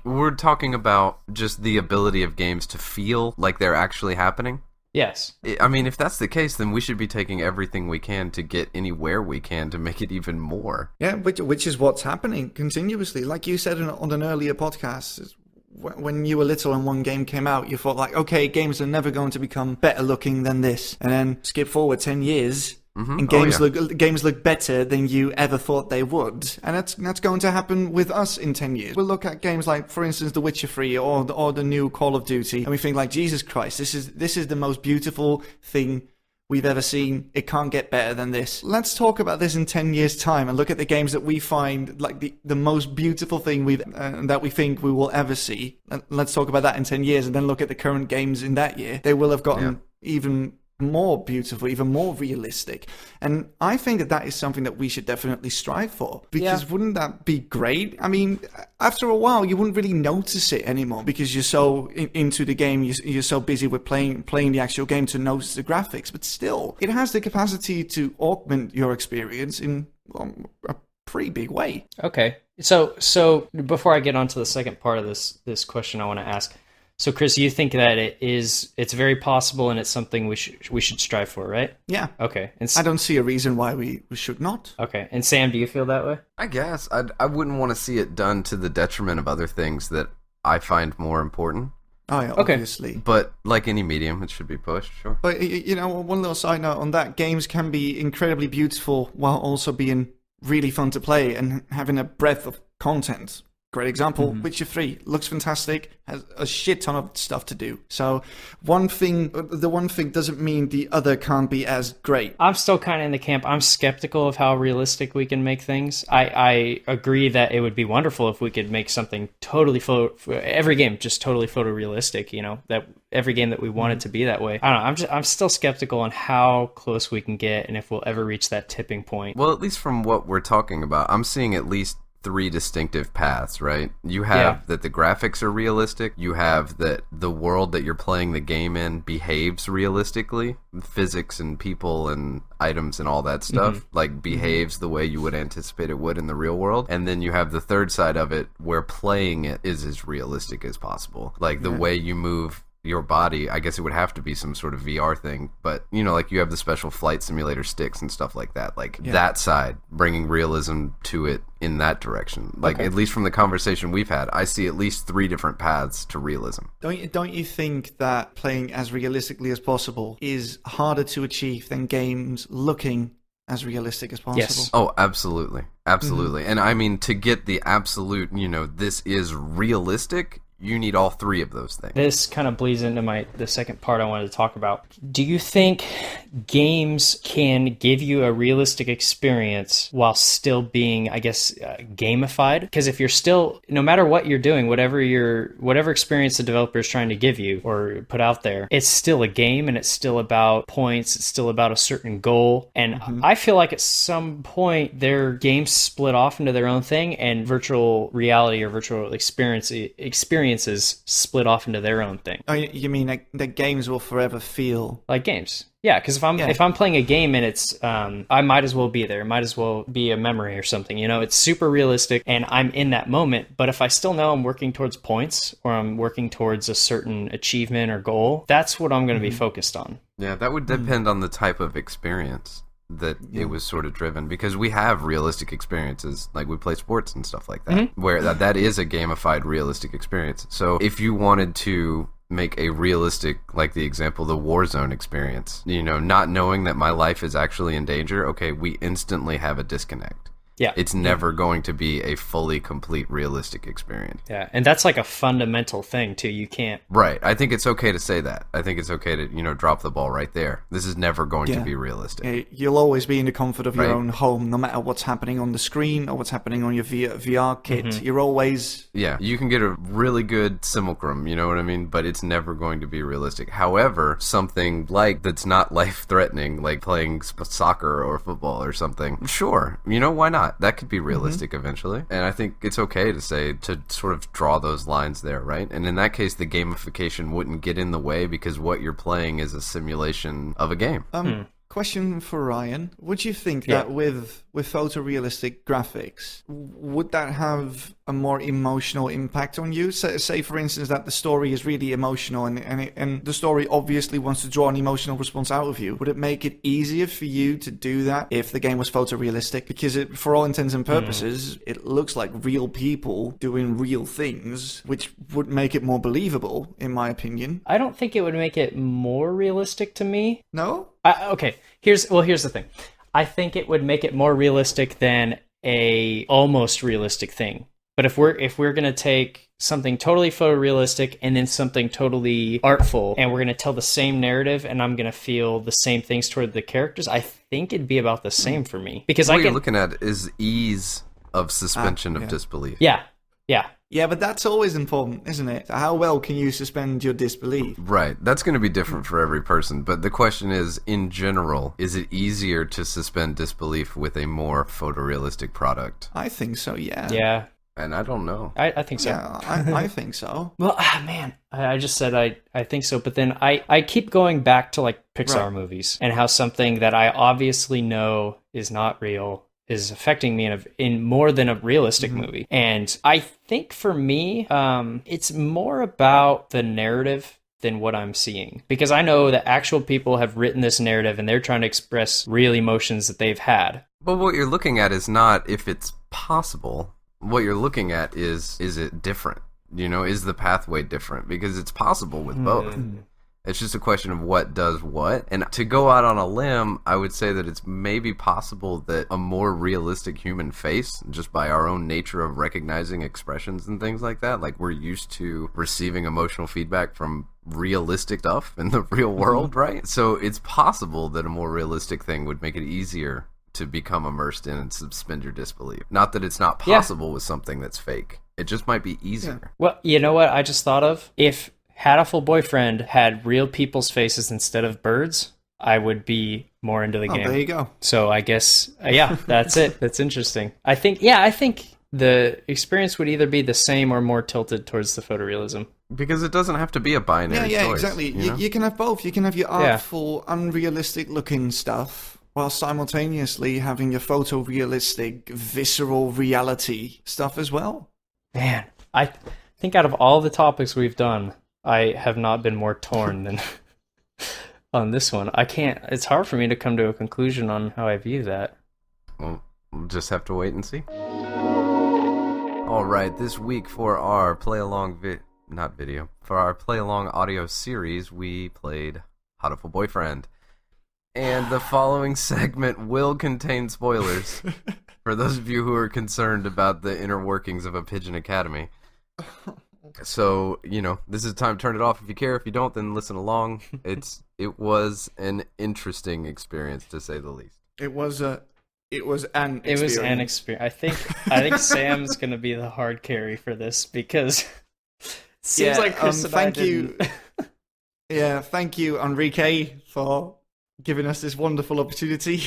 We're talking about just the ability of games to feel like they're actually happening. Yes. I mean, if that's the case, then we should be taking everything we can to get anywhere we can to make it even more. Yeah, which is what's happening continuously. Like you said on an earlier podcast, when you were little and one game came out, you thought like, okay, games are never going to become better looking than this. And then skip forward 10 years... Mm-hmm. And games look better than you ever thought they would, and that's going to happen with us in 10 years. We'll look at games like, for instance, The Witcher 3 or the new Call of Duty, and we think like, Jesus Christ, this is the most beautiful thing we've ever seen. It can't get better than this. Let's talk about this in 10 years' time and look at the games that we find like the most beautiful thing that we think we will ever see. And let's talk about that in 10 years, and then look at the current games in that year. They will have gotten even more beautiful, even more realistic. And I think that is something that we should definitely strive for, because wouldn't that be great? I mean, after a while you wouldn't really notice it anymore because you're so into the game, you're so busy with playing the actual game to notice the graphics, but still it has the capacity to augment your experience in a pretty big way. Okay, so before I get on to the second part of this question, I want to ask, so, Chris, you think that it's very possible and it's something we should strive for, right? Yeah. Okay. And I don't see a reason why we should not. Okay. And Sam, do you feel that way? I guess. I wouldn't want to see it done to the detriment of other things that I find more important. Oh, yeah, Okay. obviously. But like any medium, it should be pushed, sure. But, one little side note on that, games can be incredibly beautiful while also being really fun to play and having a breadth of content. Great example, Witcher 3 looks fantastic, has a shit ton of stuff to do. So the one thing doesn't mean the other can't be as great. I'm still kind of in the camp. I'm skeptical of how realistic we can make things. I agree that it would be wonderful if we could make something totally every game just totally photorealistic. That every game that we want it to be that way. I don't know. I'm still skeptical on how close we can get and if we'll ever reach that tipping point. Well, at least from what we're talking about, I'm seeing at least 3 distinctive paths, right? You have that the graphics are realistic. You have that the world that you're playing the game in behaves realistically. Physics and people and items and all that stuff behaves the way you would anticipate it would in the real world. And then you have the third side of it where playing it is as realistic as possible. Like the way you move your body, I guess it would have to be some sort of VR thing, but you have the special flight simulator sticks and stuff like that. That side, bringing realism to it in that direction. At least from the conversation we've had, I see at least 3 different paths to realism. Don't you think that playing as realistically as possible is harder to achieve than games looking as realistic as possible? Yes. Oh, absolutely. Absolutely. And I mean, to get the absolute, this is realistic, you need all 3 of those things. This kind of bleeds into the second part I wanted to talk about. Do you think games can give you a realistic experience while still being, I guess, gamified? Because if you're still, no matter what you're doing, whatever experience the developer is trying to give you or put out there, it's still a game and it's still about points. It's still about a certain goal. And I feel like at some point their games split off into their own thing and virtual reality or virtual experiences split off into their own thing. Oh, you mean that games will forever feel like games? Yeah, because if I'm playing a game and it's I might as well be there. It might as well be a memory or something. It's super realistic and I'm in that moment. But if I still know I'm working towards points or I'm working towards a certain achievement or goal, that's what I'm going to be focused on. Yeah, that would depend on the type of experience that it was sort of driven, because we have realistic experiences, like we play sports and stuff like that, where that is a gamified realistic experience. So if you wanted to make a realistic, like the example, the Warzone experience, not knowing that my life is actually in danger, okay, we instantly have a disconnect. Yeah. It's never going to be a fully complete realistic experience. Yeah, and that's like a fundamental thing too. You can't. Right. I think it's okay to say that. I think it's okay to, drop the ball right there. This is never going to be realistic. You'll always be in the comfort of your own home, no matter what's happening on the screen or what's happening on your VR kit. You're always... Yeah, you can get a really good simulacrum, you know what I mean? But it's never going to be realistic. However, something that's not life-threatening, like playing soccer or football or something, sure, why not? That could be realistic eventually. And I think it's okay to sort of draw those lines there, right? And in that case, the gamification wouldn't get in the way because what you're playing is a simulation of a game. Question for Ryan. Would you think that with photorealistic graphics, would that have a more emotional impact on you? Say for instance, that the story is really emotional and the story obviously wants to draw an emotional response out of you. Would it make it easier for you to do that if the game was photorealistic? Because for all intents and purposes, it looks like real people doing real things, which would make it more believable, in my opinion. I don't think it would make it more realistic to me. No? Okay, here's the thing. I think it would make it more realistic than a almost realistic thing. But if we're gonna take something totally photorealistic and then something totally artful, and we're gonna tell the same narrative, and I'm gonna feel the same things toward the characters, I think it'd be about the same for me. Because what you're looking at is ease of suspension of disbelief. Yeah. Yeah, but that's always important, isn't it? How well can you suspend your disbelief? Right. That's going to be different for every person. But the question is, in general, is it easier to suspend disbelief with a more photorealistic product? I think so, yeah. Yeah. And I don't know. I think so. Yeah, I think so. Well, man, I just said I think so. But then I keep going back to like Pixar movies and how something that I obviously know is not real is affecting me in more than a realistic movie. And I think for me, it's more about the narrative than what I'm seeing. Because I know that actual people have written this narrative and they're trying to express real emotions that they've had. But what you're looking at is not if it's possible. What you're looking at is it different? You know, is the pathway different? Because it's possible with both. It's just a question of what does what. And to go out on a limb, I would say that it's maybe possible that a more realistic human face, just by our own nature of recognizing expressions and things like that, like we're used to receiving emotional feedback from realistic stuff in the real world, right? So it's possible that a more realistic thing would make it easier to become immersed in and suspend your disbelief. Not that it's not possible with something that's fake. It just might be easier. Well, you know what I just thought of? If Hatoful Boyfriend had real people's faces instead of birds, I would be more into the game. There you go. So I guess, that's it. That's interesting. I think the experience would either be the same or more tilted towards the photorealism. Because it doesn't have to be a binary Yeah, choice. exactly. You know? You can have both. You can have your artful, unrealistic-looking stuff, while simultaneously having your photorealistic, visceral reality stuff as well. Man, I think out of all the topics we've done, I have not been more torn than on this one. It's hard for me to come to a conclusion on how I view that. Well, we'll just have to wait and see. All right, this week for our play-along for our play-along audio series, we played Hatoful Boyfriend. And the following segment will contain spoilers for those of you who are concerned about the inner workings of a Pigeon Academy. So, you know, this is the time to turn it off if you care. If you don't, then listen along. It was an interesting experience, to say the least. It was an experience. I think Sam's going to be the hard carry for this because it seems like Chris and I didn't. Thank you, Enrique, for giving us this wonderful opportunity.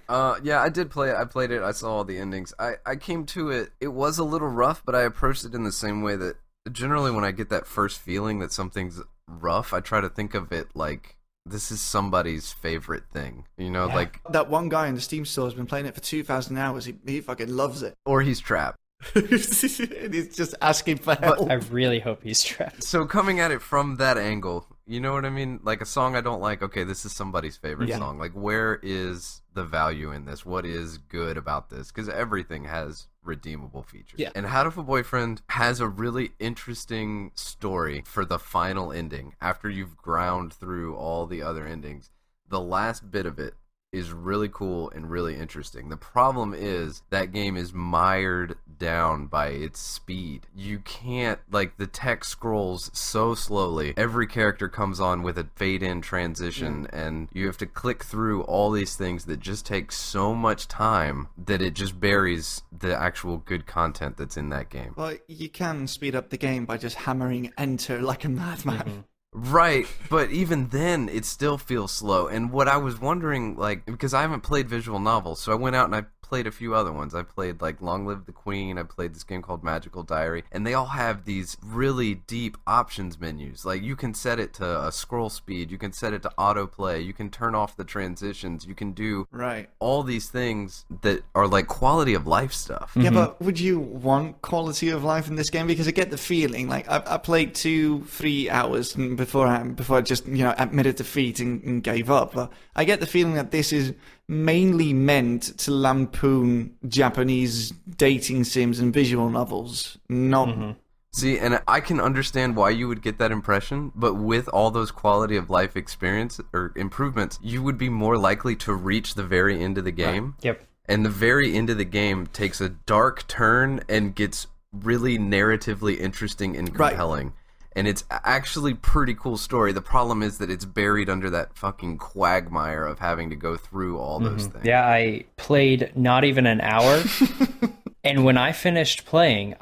I did play it. I played it. I saw all the endings. I came to it. It was a little rough, but I approached it in the same way that generally when I get that first feeling that something's rough, I try to think of it like this is somebody's favorite thing. You know, like that one guy in the Steam store has been playing it for 2,000 hours. He fucking loves it. Or he's trapped. He's just asking for help. I really hope he's trapped. So coming at it from that angle, you know what I mean? Like a song I don't like, okay, this is somebody's favorite song. Like, where is the value in this? What is good about this? Because everything has redeemable features. Yeah. And Hatoful Boyfriend has a really interesting story for the final ending. After you've ground through all the other endings, the last bit of it is really cool and really interesting. The problem is that game is mired down by its speed. You can't, like, the text scrolls so slowly. Every character comes on with a fade-in transition, and you have to click through all these things that just take so much time that it just buries the actual good content that's in that game. Well, you can speed up the game by just hammering enter like a madman. Mm-hmm. Right, but even then, it still feels slow. And what I was wondering, like, because I haven't played visual novels, so I went out and I played a few other ones. I played, like, Long Live the Queen, I played this game called Magical Diary, and they all have these really deep options menus. Like, you can set it to a scroll speed, you can set it to autoplay, you can turn off the transitions, you can do all these things that are, like, quality of life stuff. Yeah, but would you want quality of life in this game? Because I get the feeling, like, I played 2-3 hours before I just, admitted defeat and gave up. But I get the feeling that this is mainly meant to lampoon Japanese dating sims and visual novels, not... See, and I can understand why you would get that impression, but with all those quality of life experience or improvements, you would be more likely to reach the very end of the game. Right. Yep. And the very end of the game takes a dark turn and gets really narratively interesting and compelling. Right. And it's actually pretty cool story. The problem is that it's buried under that fucking quagmire of having to go through all those things. Yeah, I played not even an hour. And when I finished playing,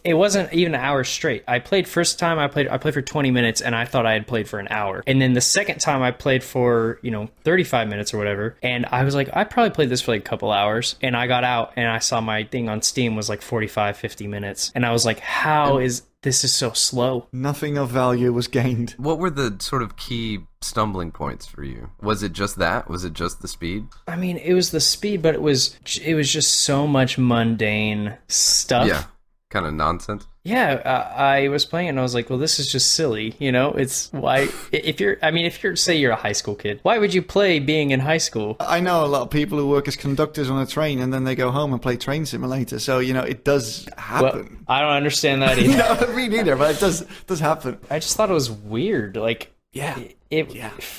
it wasn't even an hour straight. I played first time, I played for 20 minutes, and I thought I had played for an hour. And then the second time I played for, 35 minutes or whatever. And I was like, I probably played this for like a couple hours. And I got out and I saw my thing on Steam was like 45, 50 minutes. And I was like, this is so slow. Nothing of value was gained. What were the sort of key stumbling points for you? Was it just that? Was it just the speed? I mean, it was the speed, but it was just so much mundane stuff. Yeah, kind of nonsense. Yeah, I was playing it and I was like, well, this is just silly, you know? It's why, if you're, I mean, if you're, say you're a high school kid, why would you play being in high school? I know a lot of people who work as conductors on a train and then they go home and play Train Simulator. So, it does happen. Well, I don't understand that either. No, me neither, but it does happen. I just thought it was weird. Like, Yeah.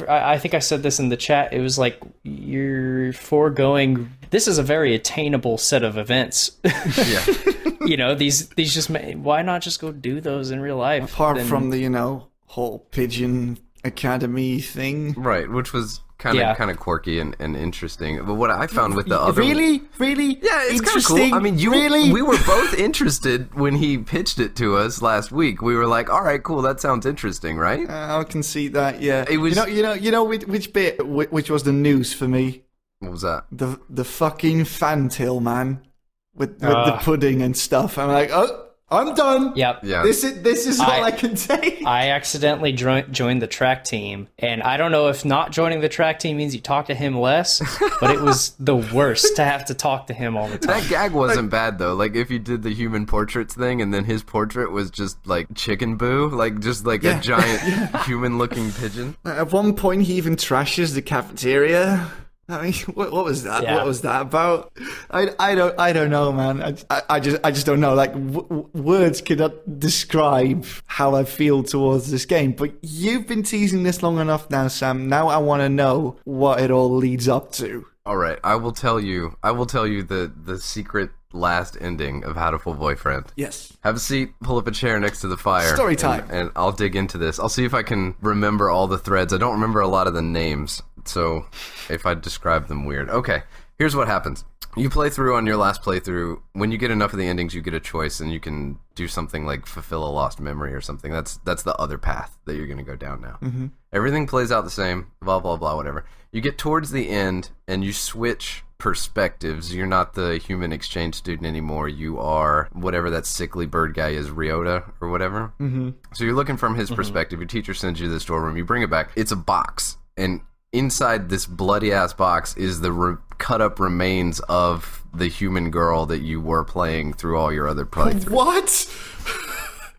I think I said this in the chat. It was like you're foregoing. This is a very attainable set of events. Yeah. These just. Why not just go do those in real life? Apart from the whole pigeon academy thing, Right, which was kind of quirky and interesting. But what I found with the other really, yeah, it's kind of interesting. cool. I mean, really, we were both interested when he pitched it to us last week. We were like, all right, cool, that sounds interesting, right? I can see that. Yeah, It was. which bit, which was the news for me. What was that? The fucking fantail man with the pudding and stuff. I'm like, oh, I'm done. Yep. Yeah. This is all I can say. I accidentally joined the track team, and I don't know if not joining the track team means you talk to him less, but it was the worst to have to talk to him all the time. That gag wasn't bad though. Like if you did the human portraits thing, and then his portrait was just like Chicken Boo, like just like a giant human-looking pigeon. At one point, he even trashes the cafeteria. I mean, what was that? Yeah. What was that about? I don't know, man. I just don't know. Like words cannot describe how I feel towards this game. But you've been teasing this long enough now, Sam. Now I want to know what it all leads up to. All right, I will tell you the secret last ending of Hatoful Boyfriend. Yes. Have a seat, pull up a chair next to the fire. Story time. And I'll dig into this. I'll see if I can remember all the threads. I don't remember a lot of the names, so if I describe them weird. Okay, here's what happens. You play through on your last playthrough. When you get enough of the endings, you get a choice, and you can do something like fulfill a lost memory or something. That's the other path that you're going to go down now. Mm-hmm. Everything plays out the same, blah, blah, blah, whatever. You get towards the end, and you switch perspectives. You're not the human exchange student anymore. You are whatever that sickly bird guy is, Ryota or whatever. Mm-hmm. So you're looking from his perspective. Your teacher sends you to the storeroom. You bring it back. It's a box, and inside this bloody-ass box is the cut-up remains of the human girl that you were playing through all your other playthroughs. What?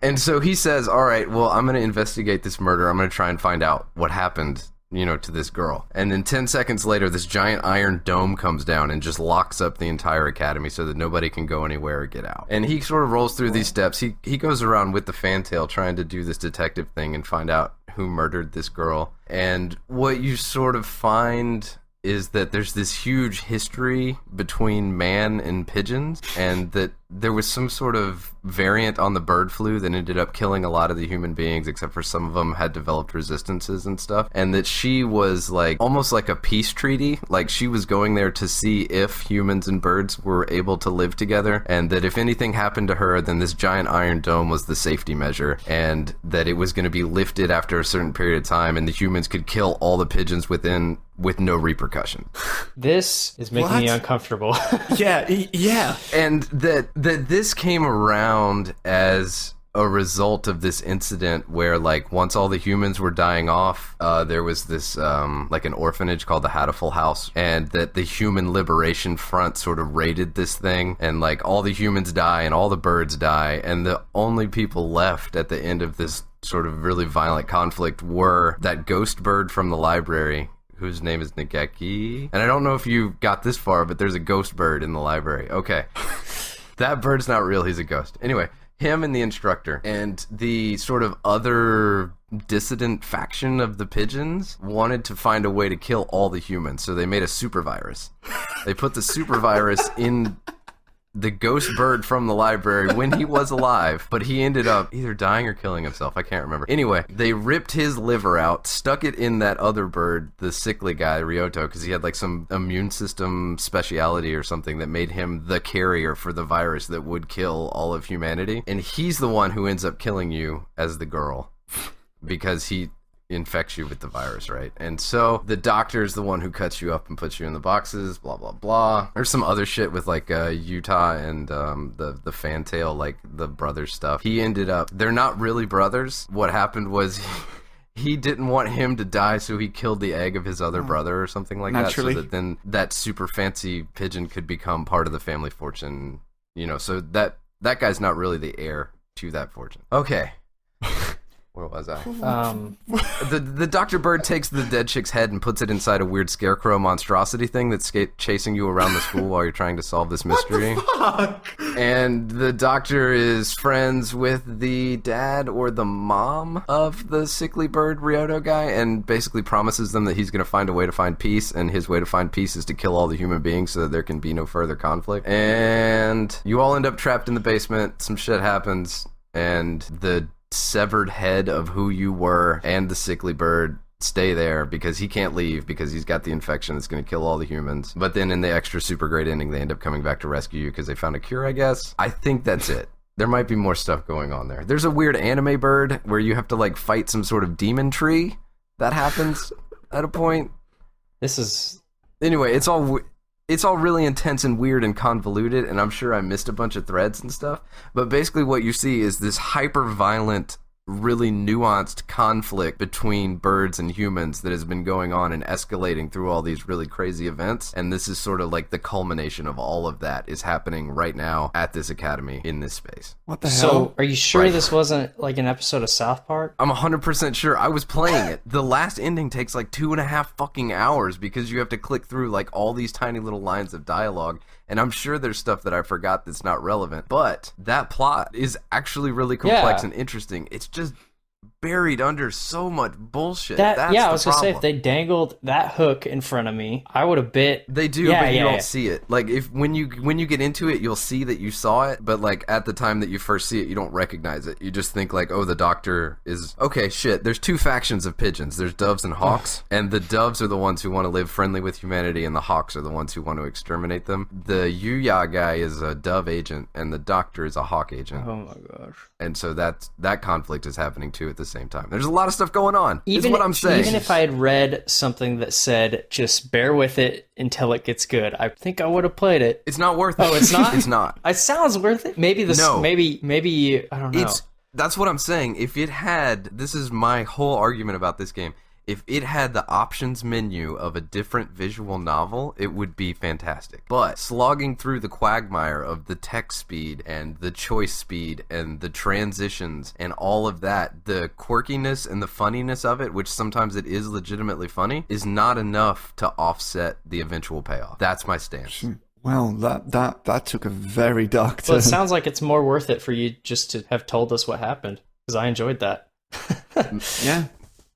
And so he says, all right, well, I'm going to investigate this murder. I'm going to try and find out what happened, to this girl. And then 10 seconds later, this giant iron dome comes down and just locks up the entire academy so that nobody can go anywhere or get out. And he sort of rolls through these steps. He goes around with the fantail trying to do this detective thing and find out who murdered this girl. And what you sort of find is that there's this huge history between man and pigeons, and that there was some sort of variant on the bird flu that ended up killing a lot of the human beings, except for some of them had developed resistances and stuff, and that she was like almost like a peace treaty. Like she was going there to see if humans and birds were able to live together, and that if anything happened to her, then this giant iron dome was the safety measure, and that it was going to be lifted after a certain period of time, and the humans could kill all the pigeons with no repercussion. This is making me uncomfortable. Yeah. And that this came around as a result of this incident where, like, once all the humans were dying off, there was this, like, an orphanage called the Hatoful House, and that the Human Liberation Front sort of raided this thing, and, like, all the humans die and all the birds die, and the only people left at the end of this sort of really violent conflict were that ghost bird from the library, whose name is Nageki. And I don't know if you got this far, but there's a ghost bird in the library. Okay. That bird's not real, he's a ghost. Anyway, him and the instructor and the sort of other dissident faction of the pigeons wanted to find a way to kill all the humans, so they made a super virus. They put the super virus in the ghost bird from the library when he was alive, but he ended up either dying or killing himself. I can't remember. Anyway, they ripped his liver out, stuck it in that other bird, the sickly guy, Ryota, because he had like some immune system speciality or something that made him the carrier for the virus that would kill all of humanity. And he's the one who ends up killing you as the girl because he infects you with the virus, right? And so the doctor is the one who cuts you up and puts you in the boxes, blah blah blah. There's some other shit with like Utah and the fantail, like the brother stuff. He ended up, they're not really brothers. What happened was he didn't want him to die, so he killed the egg of his other brother or something like Naturally. that, so that then that super fancy pigeon could become part of the family fortune, so that guy's not really the heir you that fortune. Okay. Where was I? Um, The Dr. Bird takes the dead chick's head and puts it inside a weird scarecrow monstrosity thing that's chasing you around the school while you're trying to solve this mystery. Fuck! And the doctor is friends with the dad or the mom of the sickly bird Ryoto guy and basically promises them that he's going to find a way to find peace, and his way to find peace is to kill all the human beings so that there can be no further conflict. And you all end up trapped in the basement. Some shit happens, and the severed head of who you were and the sickly bird stay there because he can't leave because he's got the infection that's going to kill all the humans. But then in the extra super great ending, they end up coming back to rescue you because they found a cure, I guess. I think that's it. There might be more stuff going on there. There's a weird anime bird where you have to like fight some sort of demon tree that happens at a point. this is Anyway, it's all really intense and weird and convoluted, and I'm sure I missed a bunch of threads and stuff. But basically what you see is this hyper-violent, really nuanced conflict between birds and humans that has been going on and escalating through all these really crazy events. And this is sort of like the culmination of all of that is happening right now at this academy in this space. What the hell? so. Are you sure Right. this wasn't like an episode of South Park? I'm 100% sure. I was playing it. The last ending takes like 2.5 fucking hours because you have to click through like all these tiny little lines of dialogue. And I'm sure there's stuff that I forgot that's not relevant. But that plot is actually really complex Yeah. and interesting. It's just buried under so much bullshit. That That's yeah, the I was gonna say if problem. they dangled that hook in front of me, I would have bit. They do, Yeah, but you yeah, don't yeah. see it. Like if when you get into it, you'll see that you saw it, but like at the time that you first see it, you don't recognize it. You just think like, oh, the doctor is okay. Shit, there's two factions of pigeons. There's doves and hawks, and the doves are the ones who want to live friendly with humanity, and the hawks are the ones who want to exterminate them. The Yuya guy is a dove agent, and the doctor is a hawk agent, Oh my gosh! and so that conflict is happening too at the same time. There's a lot of stuff going on. Is what I'm saying. Even if I had read something that said just bear with it until it gets good, I think I would have played it. It's not worth it. Oh, it's not? It's not. It sounds worth it. Maybe this. No. Maybe I don't know. That's what I'm saying. If it had, this is my whole argument about this game. If it had the options menu of a different visual novel, it would be fantastic. But slogging through the quagmire of the text speed and the choice speed and the transitions and all of that, the quirkiness and the funniness of it, which sometimes it is legitimately funny, is not enough to offset the eventual payoff. That's my stance. Well, that took a very dark turn. Well, it sounds like it's more worth it for you just to have told us what happened because I enjoyed that. Yeah.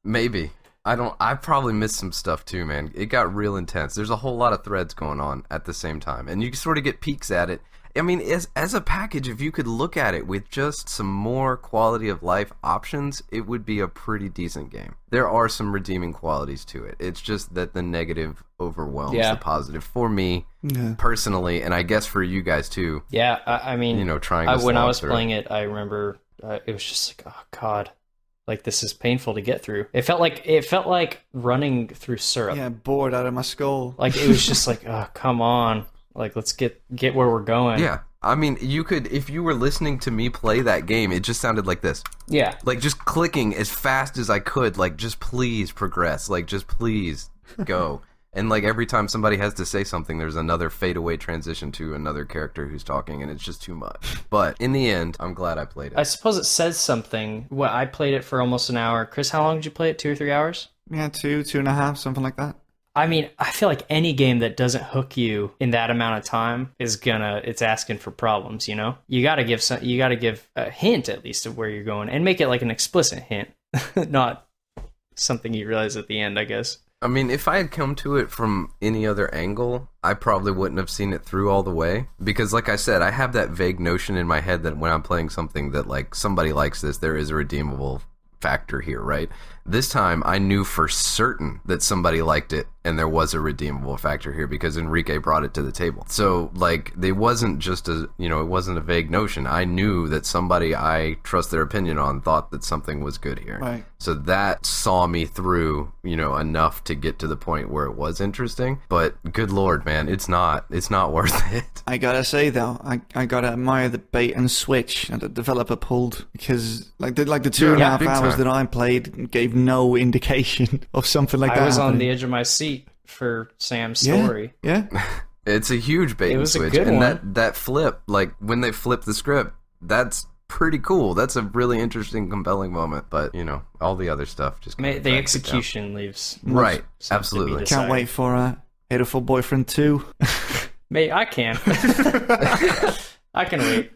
Maybe. I probably missed some stuff too, man. It got real intense. There's a whole lot of threads going on at the same time, and you sort of get peeks at it. I mean, as a package, if you could look at it with just some more quality of life options, it would be a pretty decent game. There are some redeeming qualities to it. It's just that the negative overwhelms Yeah. the positive for me Yeah. personally, and I guess for you guys too. Yeah, I mean, You know, trying to when I slog was through playing it, I remember it was just like, oh god, like this is painful to get through. It felt like running through syrup. Yeah, bored out of my skull. Like it was just like, oh come on, like let's get where we're going. Yeah. I mean, you could, if you were listening to me play that game, it just sounded like this. Yeah. Like, just clicking as fast as I could, like, just please progress, like, just please go. And, like, every time somebody has to say something, there's another fadeaway transition to another character who's talking, and it's just too much. But, in the end, I'm glad I played I it. suppose it says something. Well, I played it for almost an hour. Chris, how long did you play it? 2 or 3 hours? Yeah, 2.5, something like that. I mean, I feel like any game that doesn't hook you in that amount of time it's asking for problems, you know? You gotta give a hint at least of where you're going and make it like an explicit hint, not something you realize at the end, I guess. I mean, if I had come to it from any other angle, I probably wouldn't have seen it through all the way. Because, like I said, I have that vague notion in my head that when I'm playing something that, like, somebody likes this, there is a redeemable factor here, right? This time, I knew for certain that somebody liked it, and there was a redeemable factor here because Enrique brought it to the table. So, like, it wasn't just it wasn't a vague notion. I knew that somebody I trust their opinion on thought that something was good here. Right. So that saw me through, enough to get to the point where it was interesting. But good lord, man, it's not worth it. I gotta say though, I gotta admire the bait and switch that the developer pulled because like the 2.5 big hours time. that I played gave no indication of something like that. I was on the happening. edge of my seat for Sam's Yeah, story. Yeah. It's a huge bait It and was a switch. good And one. that flip, like when they flip the script, that's pretty cool. That's a really interesting, compelling moment. But, you know, all the other stuff just... The execution leaves... Right, absolutely. Can't wait for Hatoful Boyfriend 2. Mate, I can. I can wait.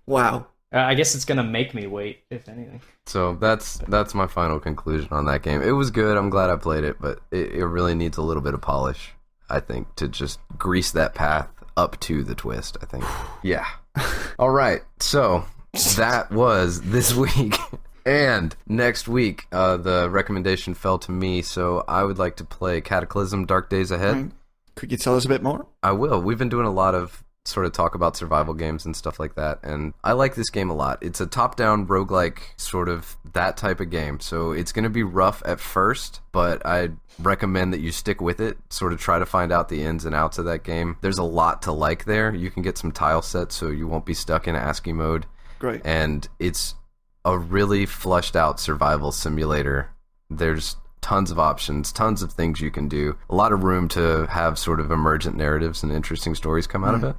Wow. I guess it's going to make me wait, if anything. So that's my final conclusion on that game. It was good. I'm glad I played it, but it really needs a little bit of polish, I think, to just grease that path up to the twist, I think. Yeah. All right. So that was this week. And next week, the recommendation fell to me, so I would like to play Cataclysm Dark Days Ahead. Right. Could you tell us a bit more? I will. We've been doing a lot of sort of talk about survival games and stuff like that, and I like this game a lot. It's a top-down roguelike, sort of that type of game, so it's going to be rough at first, but I'd recommend that you stick with it, sort of try to find out the ins and outs of that game. There's a lot to like there. You can get some tile sets so you won't be stuck in ASCII mode. Great. And it's a really flushed out survival simulator. There's tons of options, tons of things you can do, a lot of room to have sort of emergent narratives and interesting stories come out of it.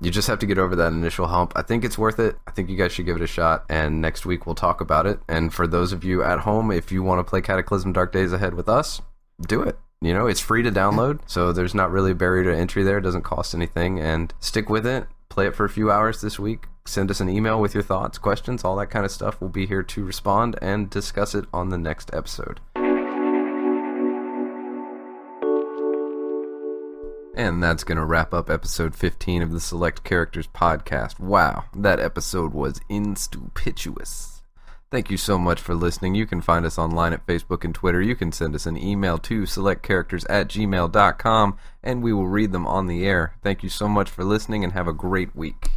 You just have to get over that initial hump. I think it's worth it. I think you guys should give it a shot, and next week we'll talk about it. And for those of you at home, if you want to play Cataclysm Dark Days Ahead with us, do it. You know, it's free to download, so there's not really a barrier to entry there. It doesn't cost anything, and stick with it. Play it for a few hours this week. Send us an email with your thoughts, questions, all that kind of stuff. We'll be here to respond and discuss it on the next episode. And that's going to wrap up episode 15 of the Select Characters podcast. Wow, that episode was instupituous. Thank you so much for listening. You can find us online at Facebook and Twitter. You can send us an email to selectcharacters@gmail.com, and we will read them on the air. Thank you so much for listening, and have a great week.